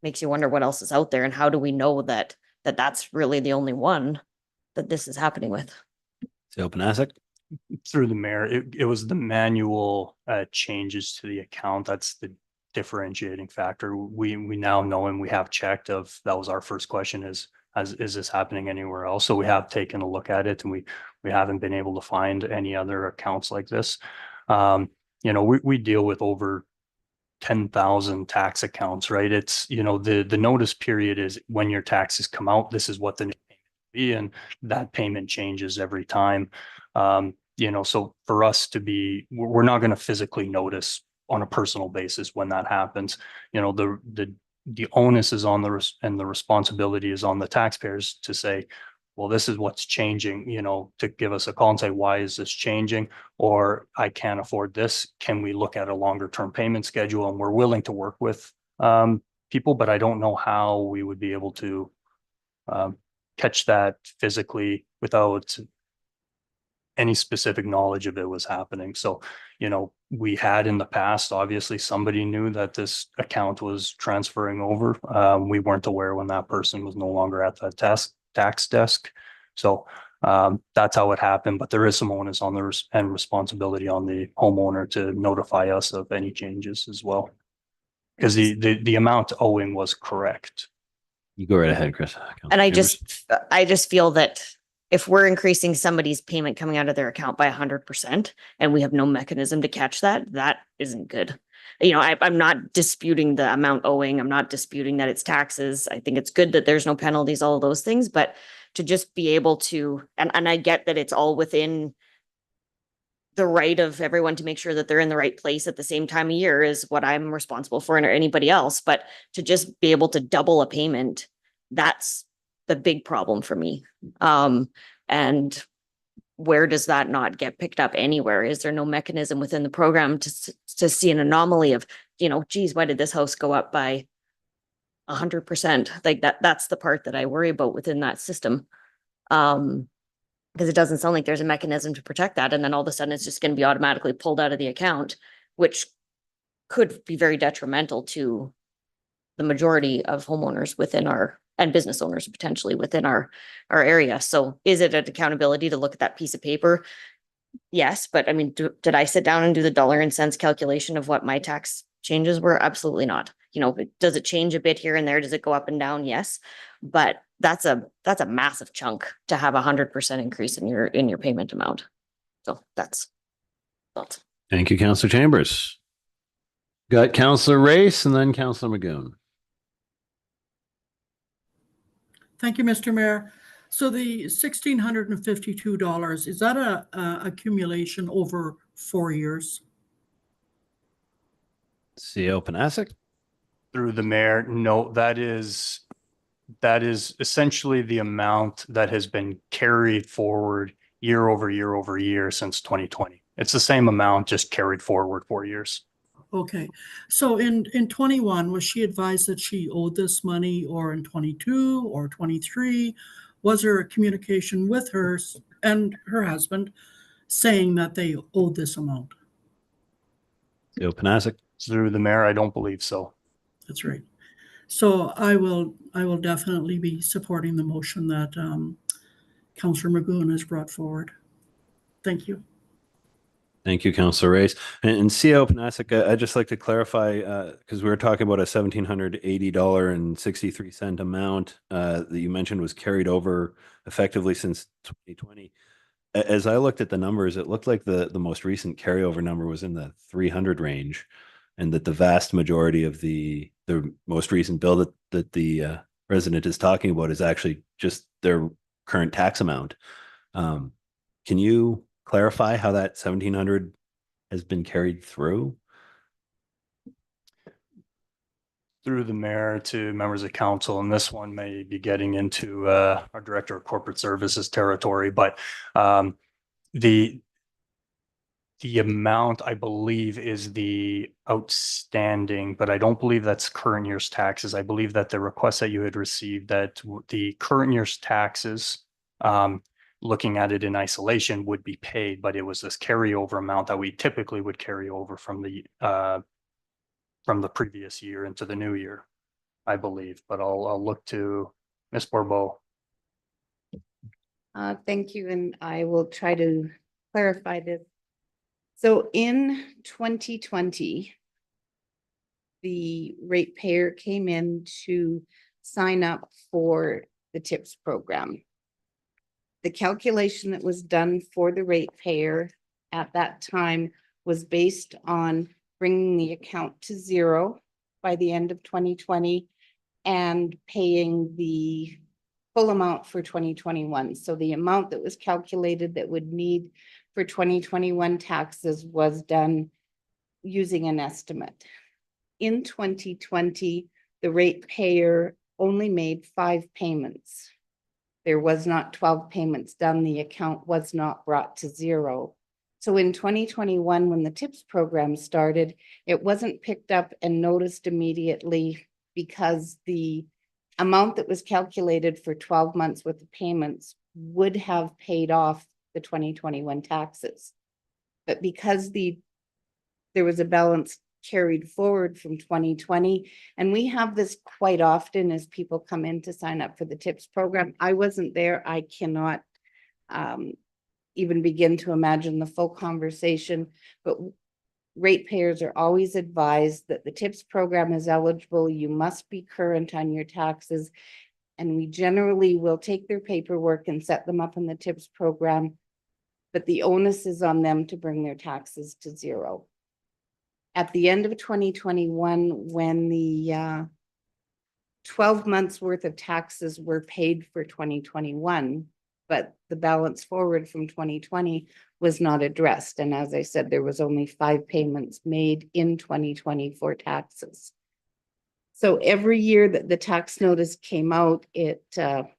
N: makes you wonder what else is out there and how do we know that that's really the only one that this is happening with.
A: CEO Panasic.
B: Through the mayor, it was the manual changes to the account. That's the differentiating factor. We now know and we have checked of, that was our first question is this happening anywhere else? So we have taken a look at it and we haven't been able to find any other accounts like this. We deal with over 10,000 tax accounts, right? It's, the notice period is when your taxes come out, this is what the new payment will be, and that payment changes every time. So for us to we're not going to physically notice on a personal basis when that happens. The onus is on and the responsibility is on the taxpayers to say, well, this is what's changing, to give us a call and say, why is this changing? Or I can't afford this. Can we look at a longer term payment schedule? And we're willing to work with people, but I don't know how we would be able to catch that physically without any specific knowledge of it was happening. So, we had in the past, obviously somebody knew that this account was transferring over. We weren't aware when that person was no longer at the tax desk. So that's how it happened. But there is some onus on and responsibility on the homeowner to notify us of any changes as well. Because the amount owing was correct.
A: You go right ahead, Chris.
N: And I just feel that if we're increasing somebody's payment coming out of their account by 100% and we have no mechanism to catch that isn't good. I'm not disputing the amount owing. I'm not disputing that it's taxes. I think it's good that there's no penalties, all of those things, but to just be able to, and I get that it's all within the right of everyone to make sure that they're in the right place at the same time of year is what I'm responsible for, and or anybody else, but to just be able to double a payment, that's the big problem for me. And where does that not get picked up anywhere? Is there no mechanism within the program to see an anomaly of, geez, why did this house go up by 100%? Like that's the part that I worry about within that system. Because it doesn't sound like there's a mechanism to protect that. And then all of a sudden it's just going to be automatically pulled out of the account, which could be very detrimental to the majority of homeowners and business owners potentially within our area. So is it an accountability to look at that piece of paper? Yes, but I mean, did I sit down and do the dollar and cents calculation of what my tax changes were? Absolutely not. Does it change a bit here and there? Does it go up and down? Yes, but that's a massive chunk to have 100% increase in your payment amount. So that's.
A: Thank you, Councillor Chambers. Got Councillor Race and then Councillor Magoon.
M: Thank you, Mr. Mayor. So the $1,652, is that a accumulation over 4 years?
A: CEO Panasic.
B: Through the mayor, no, that is essentially the amount that has been carried forward year over year over year since 2020. It's the same amount, just carried forward 4 years.
M: Okay, so in 21, was she advised that she owed this money, or in 22 or 23? Was there a communication with her and her husband saying that they owed this amount?
A: CEO Panasic.
B: Through the mayor, I don't believe so.
M: That's right. So I will definitely be supporting the motion that Councillor Magoon has brought forward. Thank you.
A: Thank you, Councillor Race. And CEO Panasic, I'd just like to clarify, because we were talking about a $1,780.63 amount that you mentioned was carried over effectively since 2020. As I looked at the numbers, it looked like the most recent carryover number was in the 300 range, and that the vast majority of the most recent bill that the resident is talking about is actually just their current tax amount. Can you clarify how that 1,700 has been carried through?
B: Through the mayor to members of council, and this one may be getting into our director of corporate services territory, but the The amount, I believe, is the outstanding, but I don't believe that's current year's taxes. I believe that the request that you had received, that the current year's taxes, looking at it in isolation, would be paid, but it was this carryover amount that we typically would carry over from the previous year into the new year, I believe, but I'll look to Ms. Borbeau.
O: Thank you, and I will try to clarify this. So in 2020, the ratepayer came in to sign up for the TIPS program. The calculation that was done for the ratepayer at that time was based on bringing the account to zero by the end of 2020 and paying the full amount for 2021. So the amount that was calculated that would need for 2021 taxes was done using an estimate. In 2020, the ratepayer only made 5 payments. There was not 12 payments done. The account was not brought to zero. So in 2021, when the TIPS program started, it wasn't picked up and noticed immediately because the amount that was calculated for 12 months worth of payments would have paid off the 2021 taxes. But because there was a balance carried forward from 2020, and we have this quite often as people come in to sign up for the TIPS program. I wasn't there. I cannot even begin to imagine the full conversation, but ratepayers are always advised that the TIPS program is eligible. You must be current on your taxes. And we generally will take their paperwork and set them up in the TIPS program, but the onus is on them to bring their taxes to zero. At the end of 2021, when the 12 months worth of taxes were paid for 2021, but the balance forward from 2020 was not addressed. And as I said, there was only 5 payments made in 2020 for taxes. So every year that the tax notice came out, it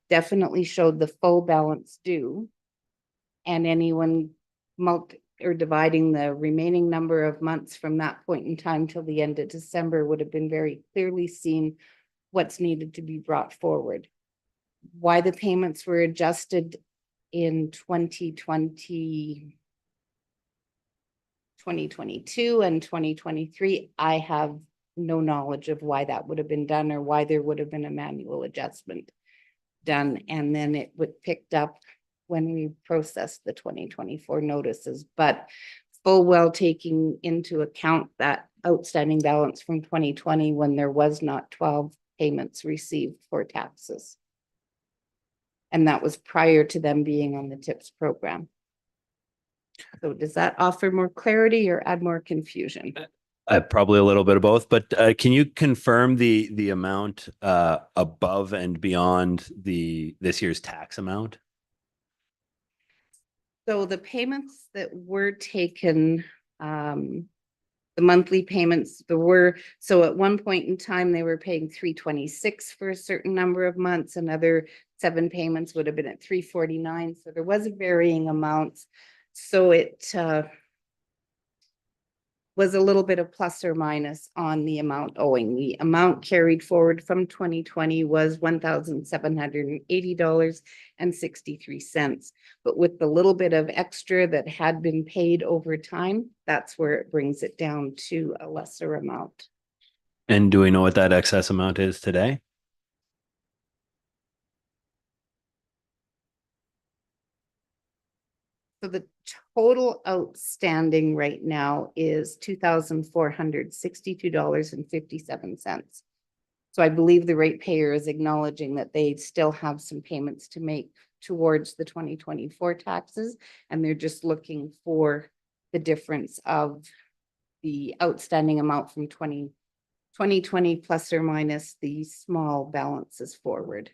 O: definitely showed the full balance due. And anyone dividing the remaining number of months from that point in time till the end of December would have been very clearly seen what's needed to be brought forward. Why the payments were adjusted in 2020, 2022 and 2023, I have no knowledge of why that would have been done or why there would have been a manual adjustment done. And then it would picked up when we processed the 2024 notices, but full well taking into account that outstanding balance from 2020 when there was not 12 payments received for taxes. And that was prior to them being on the TIPS program. So does that offer more clarity or add more confusion?
A: Probably a little bit of both, but can you confirm the amount above and beyond this year's tax amount?
O: So the payments that were taken, the monthly payments, so at one point in time, they were paying $326 for a certain number of months. Another 7 payments would have been at $349. So there was varying amounts. So it was a little bit of plus or minus on the amount owing. The amount carried forward from 2020 was $1,780.63. But with the little bit of extra that had been paid over time, that's where it brings it down to a lesser amount.
A: And do we know what that excess amount is today?
O: So the total outstanding right now is $2,462.57. So I believe the ratepayer is acknowledging that they still have some payments to make towards the 2024 taxes, and they're just looking for the difference of the outstanding amount from 2020 plus or minus the small balances forward.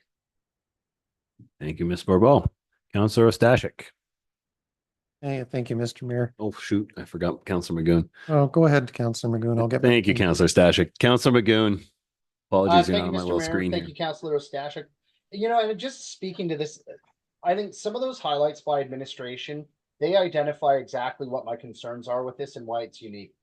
A: Thank you, Ms. Borbeau. Councillor Ostashik.
D: Hey, thank you, Mr. Mayor.
A: Oh, shoot. I forgot Councillor Magoon.
D: Oh, go ahead, Councillor Magoon. I'll get back.
A: Thank you, Councillor Stashik. Councillor Magoon. Apologies, you're
G: Thank
A: not
G: you,
A: on my
G: Mr.
A: little
G: Mayor.
A: screen
G: Thank
A: here.
G: you, Councillor Ostashik. You know, and just speaking to this, I think some of those highlights by administration they identify exactly what my concerns are with this and why it's unique.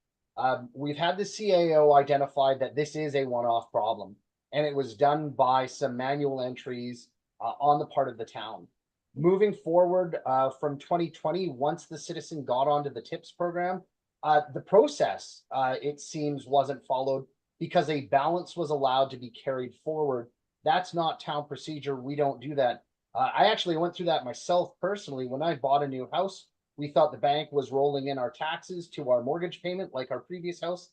G: We've had the CAO identify that this is a one-off problem, and it was done by some manual entries on the part of the town. Moving forward from 2020, once the citizen got onto the TIPS program, the process, it seems, wasn't followed because a balance was allowed to be carried forward. That's not town procedure. We don't do that. I actually went through that myself personally. When I bought a new house, we thought the bank was rolling in our taxes to our mortgage payment like our previous house.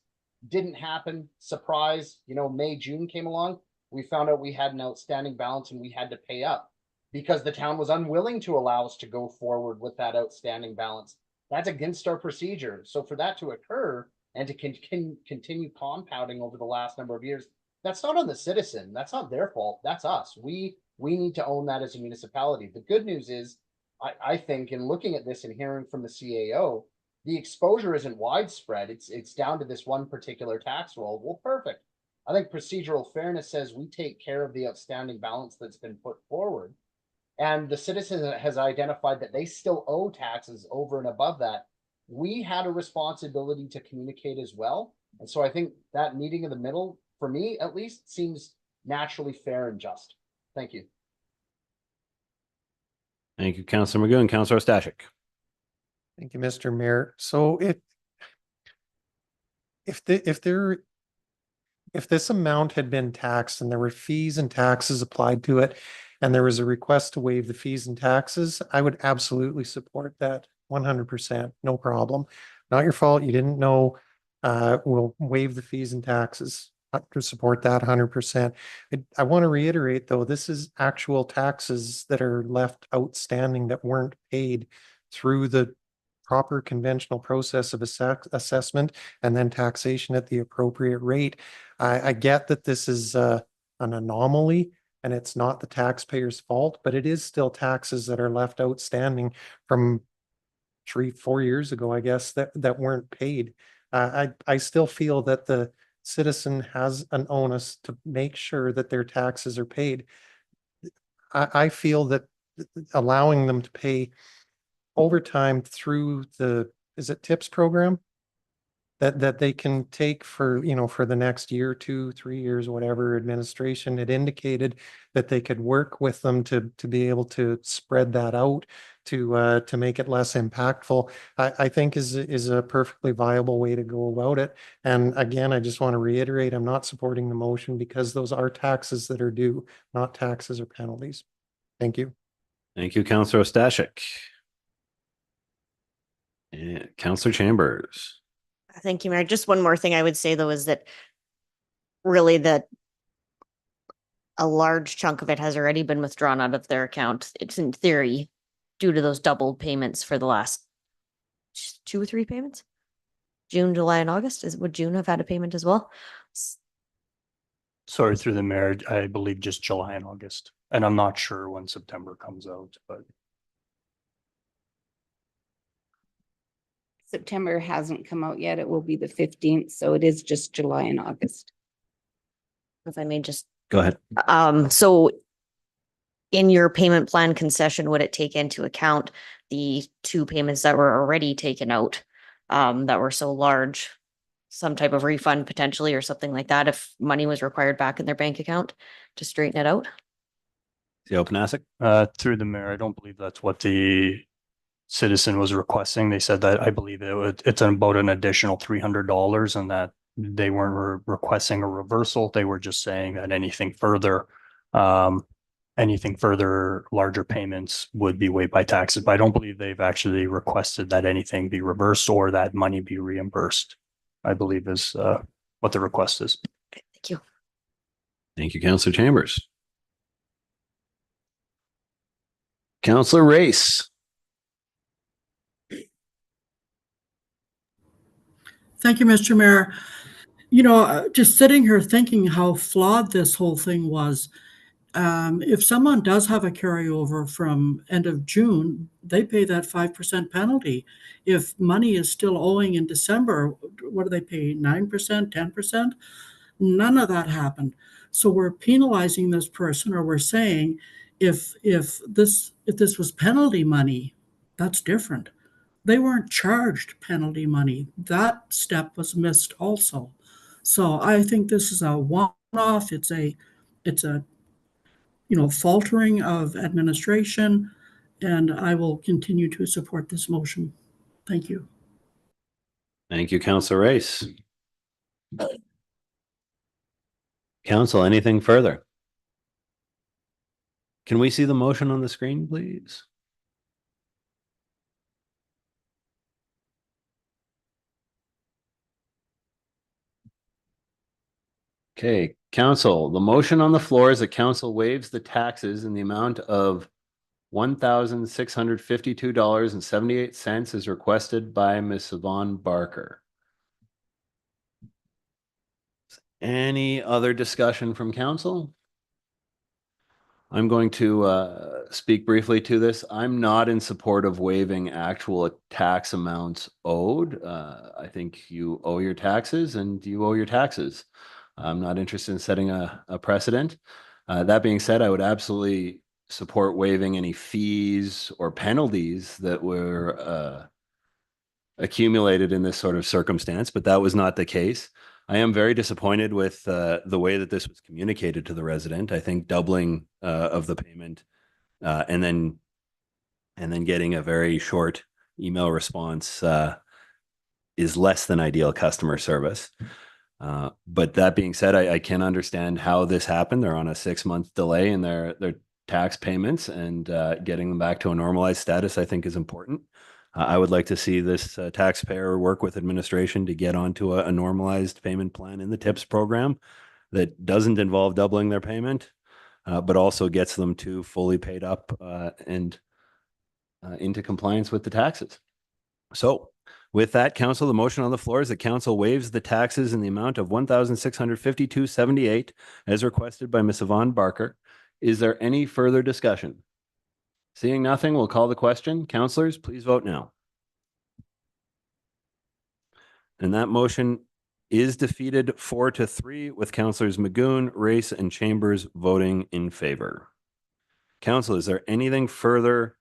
G: Didn't happen. Surprise, May, June came along. We found out we had an outstanding balance and we had to pay up because the town was unwilling to allow us to go forward with that outstanding balance. That's against our procedure. So for that to occur and to continue compounding over the last number of years, that's not on the citizen. That's not their fault. That's us. We need to own that as a municipality. The good news is, I think in looking at this and hearing from the CAO, the exposure isn't widespread. It's down to this one particular tax roll. Well, perfect. I think procedural fairness says we take care of the outstanding balance that's been put forward. And the citizen has identified that they still owe taxes over and above that. We had a responsibility to communicate as well. And so I think that meeting in the middle, for me at least, seems naturally fair and just. Thank you.
A: Thank you, Councillor Magoo and Councillor Stashik.
D: Thank you, Mr. Mayor. So if this amount had been taxed and there were fees and taxes applied to it, and there was a request to waive the fees and taxes, I would absolutely support that 100%, no problem. Not your fault, you didn't know, we'll waive the fees and taxes. To support that 100%. I want to reiterate though, this is actual taxes that are left outstanding that weren't paid through the proper conventional process of assessment and then taxation at the appropriate rate. I get that this is an anomaly and it's not the taxpayer's fault, but it is still taxes that are left outstanding from 3-4 years ago, I guess, that weren't paid. I still feel that the citizen has an onus to make sure that their taxes are paid. I feel that allowing them to pay overtime through the, is it TIPS program? That they can take for, for the next year, 2, 3 years, whatever administration had indicated that they could work with them to be able to spread that out to make it less impactful, I think is a perfectly viable way to go about it. And again, I just want to reiterate, I'm not supporting the motion because those are taxes that are due, not taxes or penalties. Thank you.
A: Thank you, Councillor Stashik. And Councillor Chambers.
N: Thank you, Mayor. Just one more thing I would say though, is that really that a large chunk of it has already been withdrawn out of their account. It's in theory due to those double payments for the last 2 or 3 payments. June, July, and August. Would June have had a payment as well?
B: Sorry, through the mayor, I believe just July and August. And I'm not sure when September comes out, but.
O: September hasn't come out yet. It will be the 15th, so it is just July and August.
N: If I may just.
A: Go ahead.
N: So in your payment plan concession, would it take into account the 2 payments that were already taken out that were so large, some type of refund potentially or something like that if money was required back in their bank account to straighten it out?
A: The open asset?
B: Through the mayor, I don't believe that's what the citizen was requesting. They said that I believe it's about an additional $300 and that they weren't requesting a reversal. They were just saying that anything further larger payments would be waived by taxes. But I don't believe they've actually requested that anything be reversed or that money be reimbursed, I believe is what the request is.
N: Okay, thank you.
A: Thank you, Councillor Chambers. Councillor Race.
M: Thank you, Mr. Mayor. Just sitting here thinking how flawed this whole thing was. If someone does have a carryover from end of June, they pay that 5% penalty. If money is still owing in December, what do they pay? 9%, 10%? None of that happened. So we're penalizing this person, or we're saying if this was penalty money, that's different. they weren't charged penalty money. That step was missed also. So I think this is a one-off. It's a, faltering of administration, and I will continue to support this motion. Thank you.
A: Thank you, Councillor Race. Council, anything further? Can we see the motion on the screen, please? Okay, council, the motion on the floor is that council waives the taxes in the amount of $1,652.78 as requested by Ms. Yvonne Barker. Any other discussion from council? I'm going to speak briefly to this. I'm not in support of waiving actual tax amounts owed. I think you owe your taxes and you owe your taxes. I'm not interested in setting a precedent. That being said, I would absolutely support waiving any fees or penalties that were accumulated in this sort of circumstance, but that was not the case. I am very disappointed with the way that this was communicated to the resident. I think doubling of the payment and then getting a very short email response is less than ideal customer service. But that being said, I can understand how this happened. They're on a 6-month delay in their tax payments, and getting them back to a normalized status, I think, is important. I would like to see this taxpayer work with administration to get onto a normalized payment plan in the TIPS program that doesn't involve doubling their payment, but also gets them to fully paid up and into compliance with the taxes. So with that, council, the motion on the floor is that council waives the taxes in the amount of $1,652.78 as requested by Ms. Yvonne Barker. Is there any further discussion? Seeing nothing, we'll call the question. Councillors, please vote now. And that motion is defeated 4-3 with councillors Magoon, Race, and Chambers voting in favor. Council, is there anything further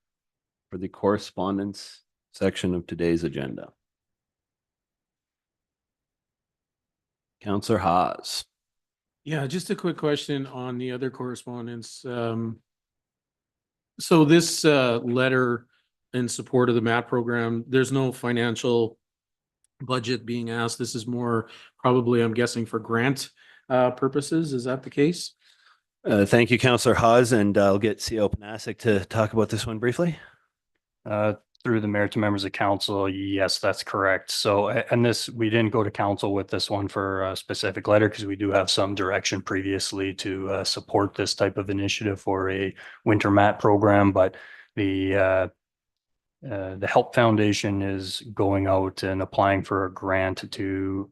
A: for the correspondence section of today's agenda? Councillor Haas.
C: Yeah, just a quick question on the other correspondence. So this letter in support of the MAT program, there's no financial budget being asked. This is more probably, I'm guessing, for grant purposes. Is that the case?
A: Thank you, Councillor Haas, and I'll get CO Panasic to talk about this one briefly.
B: Through the mayor to members of council, yes, that's correct. So, and this, we didn't go to council with this one for a specific letter because we do have some direction previously to support this type of initiative for a winter mat program, but the Help Foundation is going out and applying for a grant to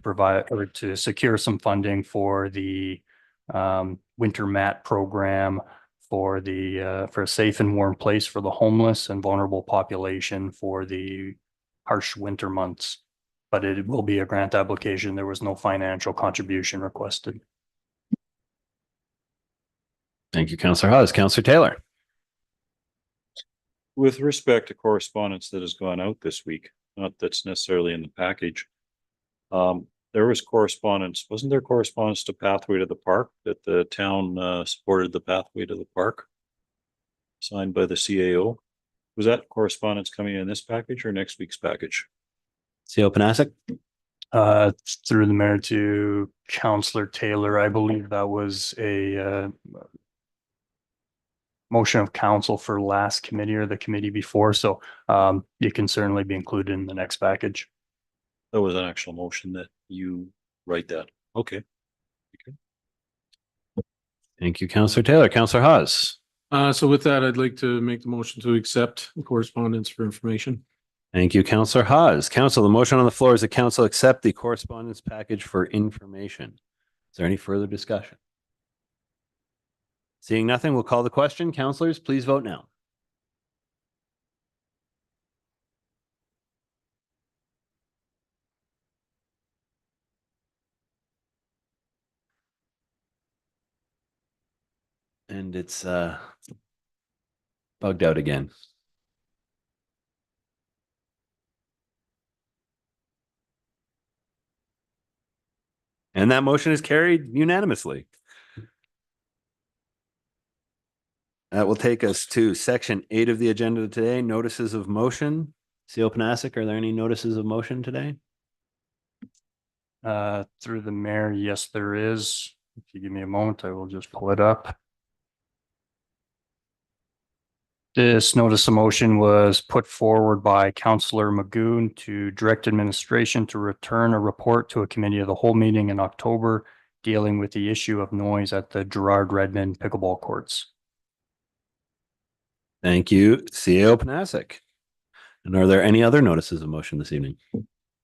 B: provide or to secure some funding for the winter mat program for a safe and warm place for the homeless and vulnerable population for the harsh winter months. But it will be a grant application. There was no financial contribution requested.
A: Thank you, Councillor Haas. Councillor Taylor.
J: With respect to correspondence that has gone out this week, not that's necessarily in the package, there was correspondence, wasn't there correspondence to Pathway to the Park that the town supported the Pathway to the Park signed by the CAO? Was that correspondence coming in this package or next week's package?
A: CO Panasic?
B: Through the mayor to Councillor Taylor, I believe that was a motion of council for last committee or the committee before. So it can certainly be included in the next package.
J: That was an actual motion that you write that. Okay.
A: Thank you, Councillor Taylor. Councillor Haas.
C: So with that, I'd like to make the motion to accept the correspondence for information.
A: Thank you, Councillor Haas. Council, the motion on the floor is that council accept the correspondence package for information. Is there any further discussion? Seeing nothing, we'll call the question. Councillors, please vote now. And it's bugged out again. And that motion is carried unanimously. That will take us to section 8 of the agenda today, notices of motion. CO Panasic, are there any notices of motion today?
B: Through the mayor, yes, there is. If you give me a moment, I will just pull it up. This notice of motion was put forward by Councillor Magoon to direct administration to return a report to a committee of the whole meeting in October dealing with the issue of noise at the Gerard Redmond pickleball courts.
A: Thank you, CO Panasic. And are there any other notices of motion this evening?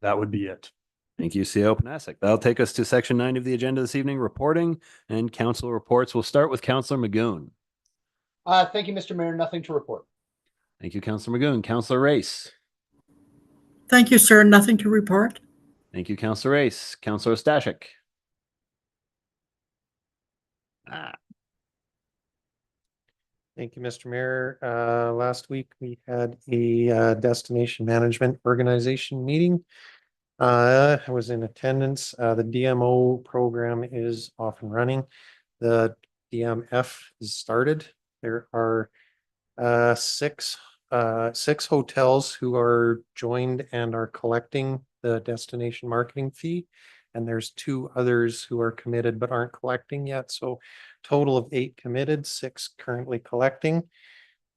B: That would be it.
A: Thank you, CO Panasic. That'll take us to section 9 of the agenda this evening, reporting and council reports. We'll start with Councillor Magoon.
G: Thank you, Mr. Mayor. Nothing to report.
A: Thank you, Councillor Magoon. Councillor Race.
M: Thank you, sir. Nothing to report.
A: Thank you, Councillor Race. Councillor Stashik.
D: Thank you, Mr. Mayor. Last week we had a destination management organization meeting. I was in attendance. The DMO program is off and running. The DMF is started. There are six hotels who are joined and are collecting the destination marketing fee. And there's 2 others who are committed but aren't collecting yet. So total of 8 committed, 6 currently collecting.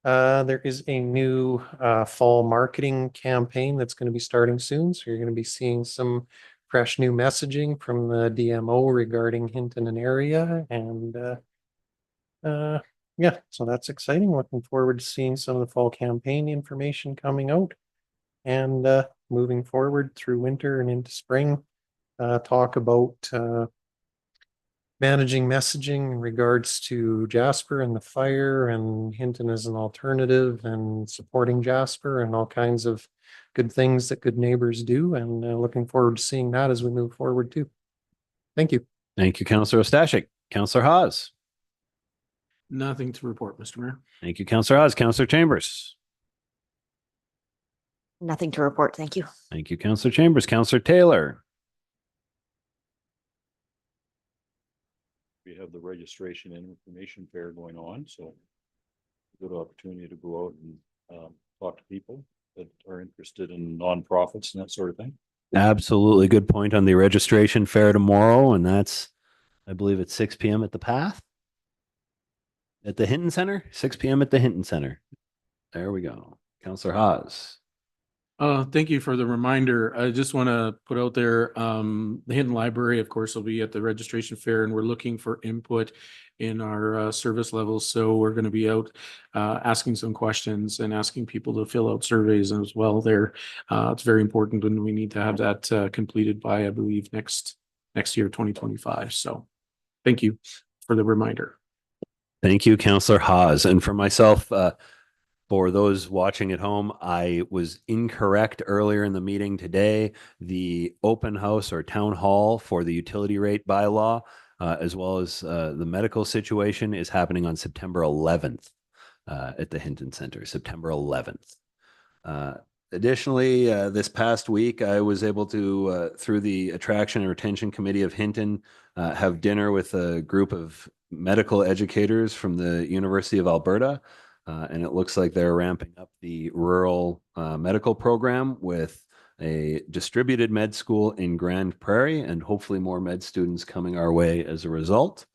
D: There is a new fall marketing campaign that's going to be starting soon. So you're going to be seeing some fresh new messaging from the DMO regarding Hinton and area. And yeah, so that's exciting. Looking forward to seeing some of the fall campaign information coming out. And moving forward through winter and into spring, talk about managing messaging in regards to Jasper and the fire and Hinton as an alternative and supporting Jasper and all kinds of good things that good neighbors do. And looking forward to seeing that as we move forward too. Thank you.
A: Thank you, Councillor Stashik. Councillor Haas.
C: Nothing to report, Mr. Mayor.
A: Thank you, Councillor Haas. Councillor Chambers.
N: Nothing to report. Thank you.
A: Thank you, Councillor Chambers. Councillor Taylor.
J: We have the registration and information fair going on, so good opportunity to go out and talk to people that are interested in nonprofits and that sort of thing.
A: Absolutely good point on the registration fair tomorrow. And that's, I believe it's 6 p.m. at the Path. At the Hinton Center, 6 p.m. at the Hinton Center. There we go. Councillor Haas.
C: Thank you for the reminder. I just want to put out there, the Hinton Library, of course, will be at the registration fair, and we're looking for input in our service levels. So we're going to be out asking some questions and asking people to fill out surveys as well there. It's very important, and we need to have that completed by, I believe, next year, 2025. So thank you for the reminder.
A: Thank you, Councillor Haas. And for myself, for those watching at home, I was incorrect earlier in the meeting today. The open house or town hall for the utility rate bylaw, as well as the medical situation, is happening on September 11th at the Hinton Center, September 11th. Additionally, this past week, I was able to, through the Attraction and Retention Committee of Hinton, have dinner with a group of medical educators from the University of Alberta. And it looks like they're ramping up the rural medical program with a distributed med school in Grand Prairie, and hopefully more med students coming our way as a result.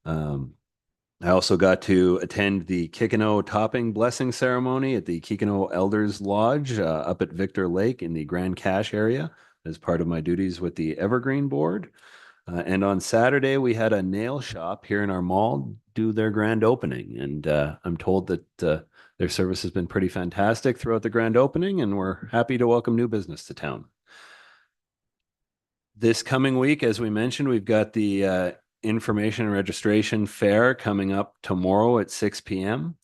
A: I also got to attend the Kikino topping blessing ceremony at the Kikino Elders Lodge up at Victor Lake in the Grand Cache area as part of my duties with the Evergreen Board. And on Saturday, we had a nail shop here in our mall do their grand opening. And I'm told that their service has been pretty fantastic throughout the grand opening, and we're happy to welcome new business to town. This coming week, as we mentioned, we've got the information and registration fair coming up tomorrow at 6 p.m.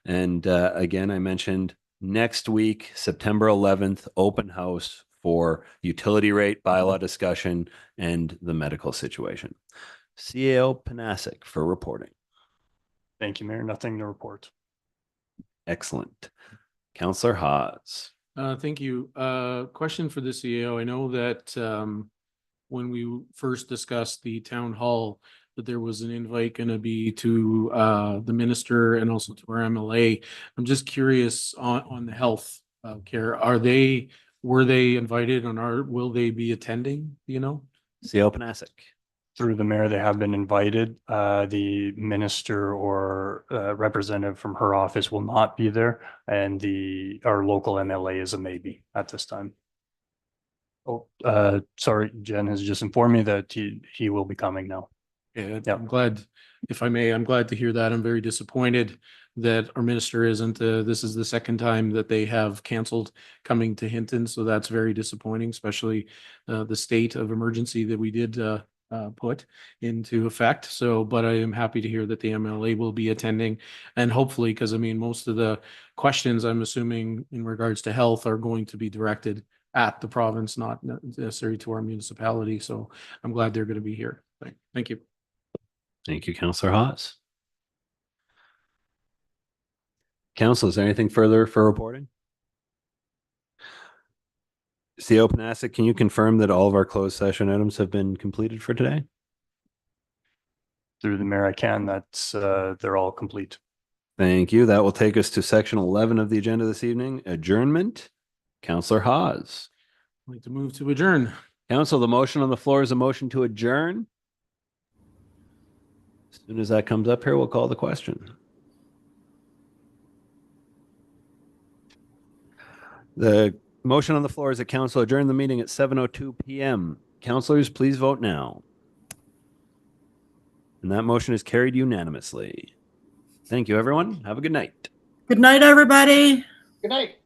A: And again, I mentioned next week, September 11th, open house for utility rate bylaw discussion and the medical situation. CAO Panasic for reporting.
B: Thank you, Mayor. Nothing to report.
A: Excellent. Councillor Haas.
C: Thank you. Question for the CEO. I know that when we first discussed the town hall, that there was an invite going to be to the minister and also to our MLA. I'm just curious on the health care. Were they invited and will they be attending, do you know?
A: CO Panasic.
B: Through the mayor, they have been invited. The minister or representative from her office will not be there, and our local MLA is a maybe at this time. Oh, sorry, Jen has just informed me that he will be coming now.
C: Yeah,
B: Yeah.
C: I'm glad, if I may, I'm glad to hear that. I'm very disappointed that our minister isn't, this is the second time that they have canceled coming to Hinton. So that's very disappointing, especially the state of emergency that we did put into effect. So, but I am happy to hear that the MLA will be attending, and hopefully, because I mean, most of the questions I'm assuming in regards to health are going to be directed at the province, not necessarily to our municipality. So I'm glad they're going to be here. Thank you.
A: Thank you, Councillor Haas. Council, is there anything further for reporting? CO Panasic, can you confirm that all of our closed session items have been completed for today?
B: Through the mayor, I can. That's they're all complete.
A: Thank you. That will take us to section 11 of the agenda this evening, adjournment. Councillor Haas.
C: I'd like to move to adjourn.
A: Council, the motion on the floor is a motion to adjourn. As soon as that comes up here, we'll call the question. The motion on the floor is that council adjourn the meeting at 7:02 p.m. Councilors, please vote now. And that motion is carried unanimously. Thank you, everyone. Have a good night.
M: Good night, everybody.
G: Good night.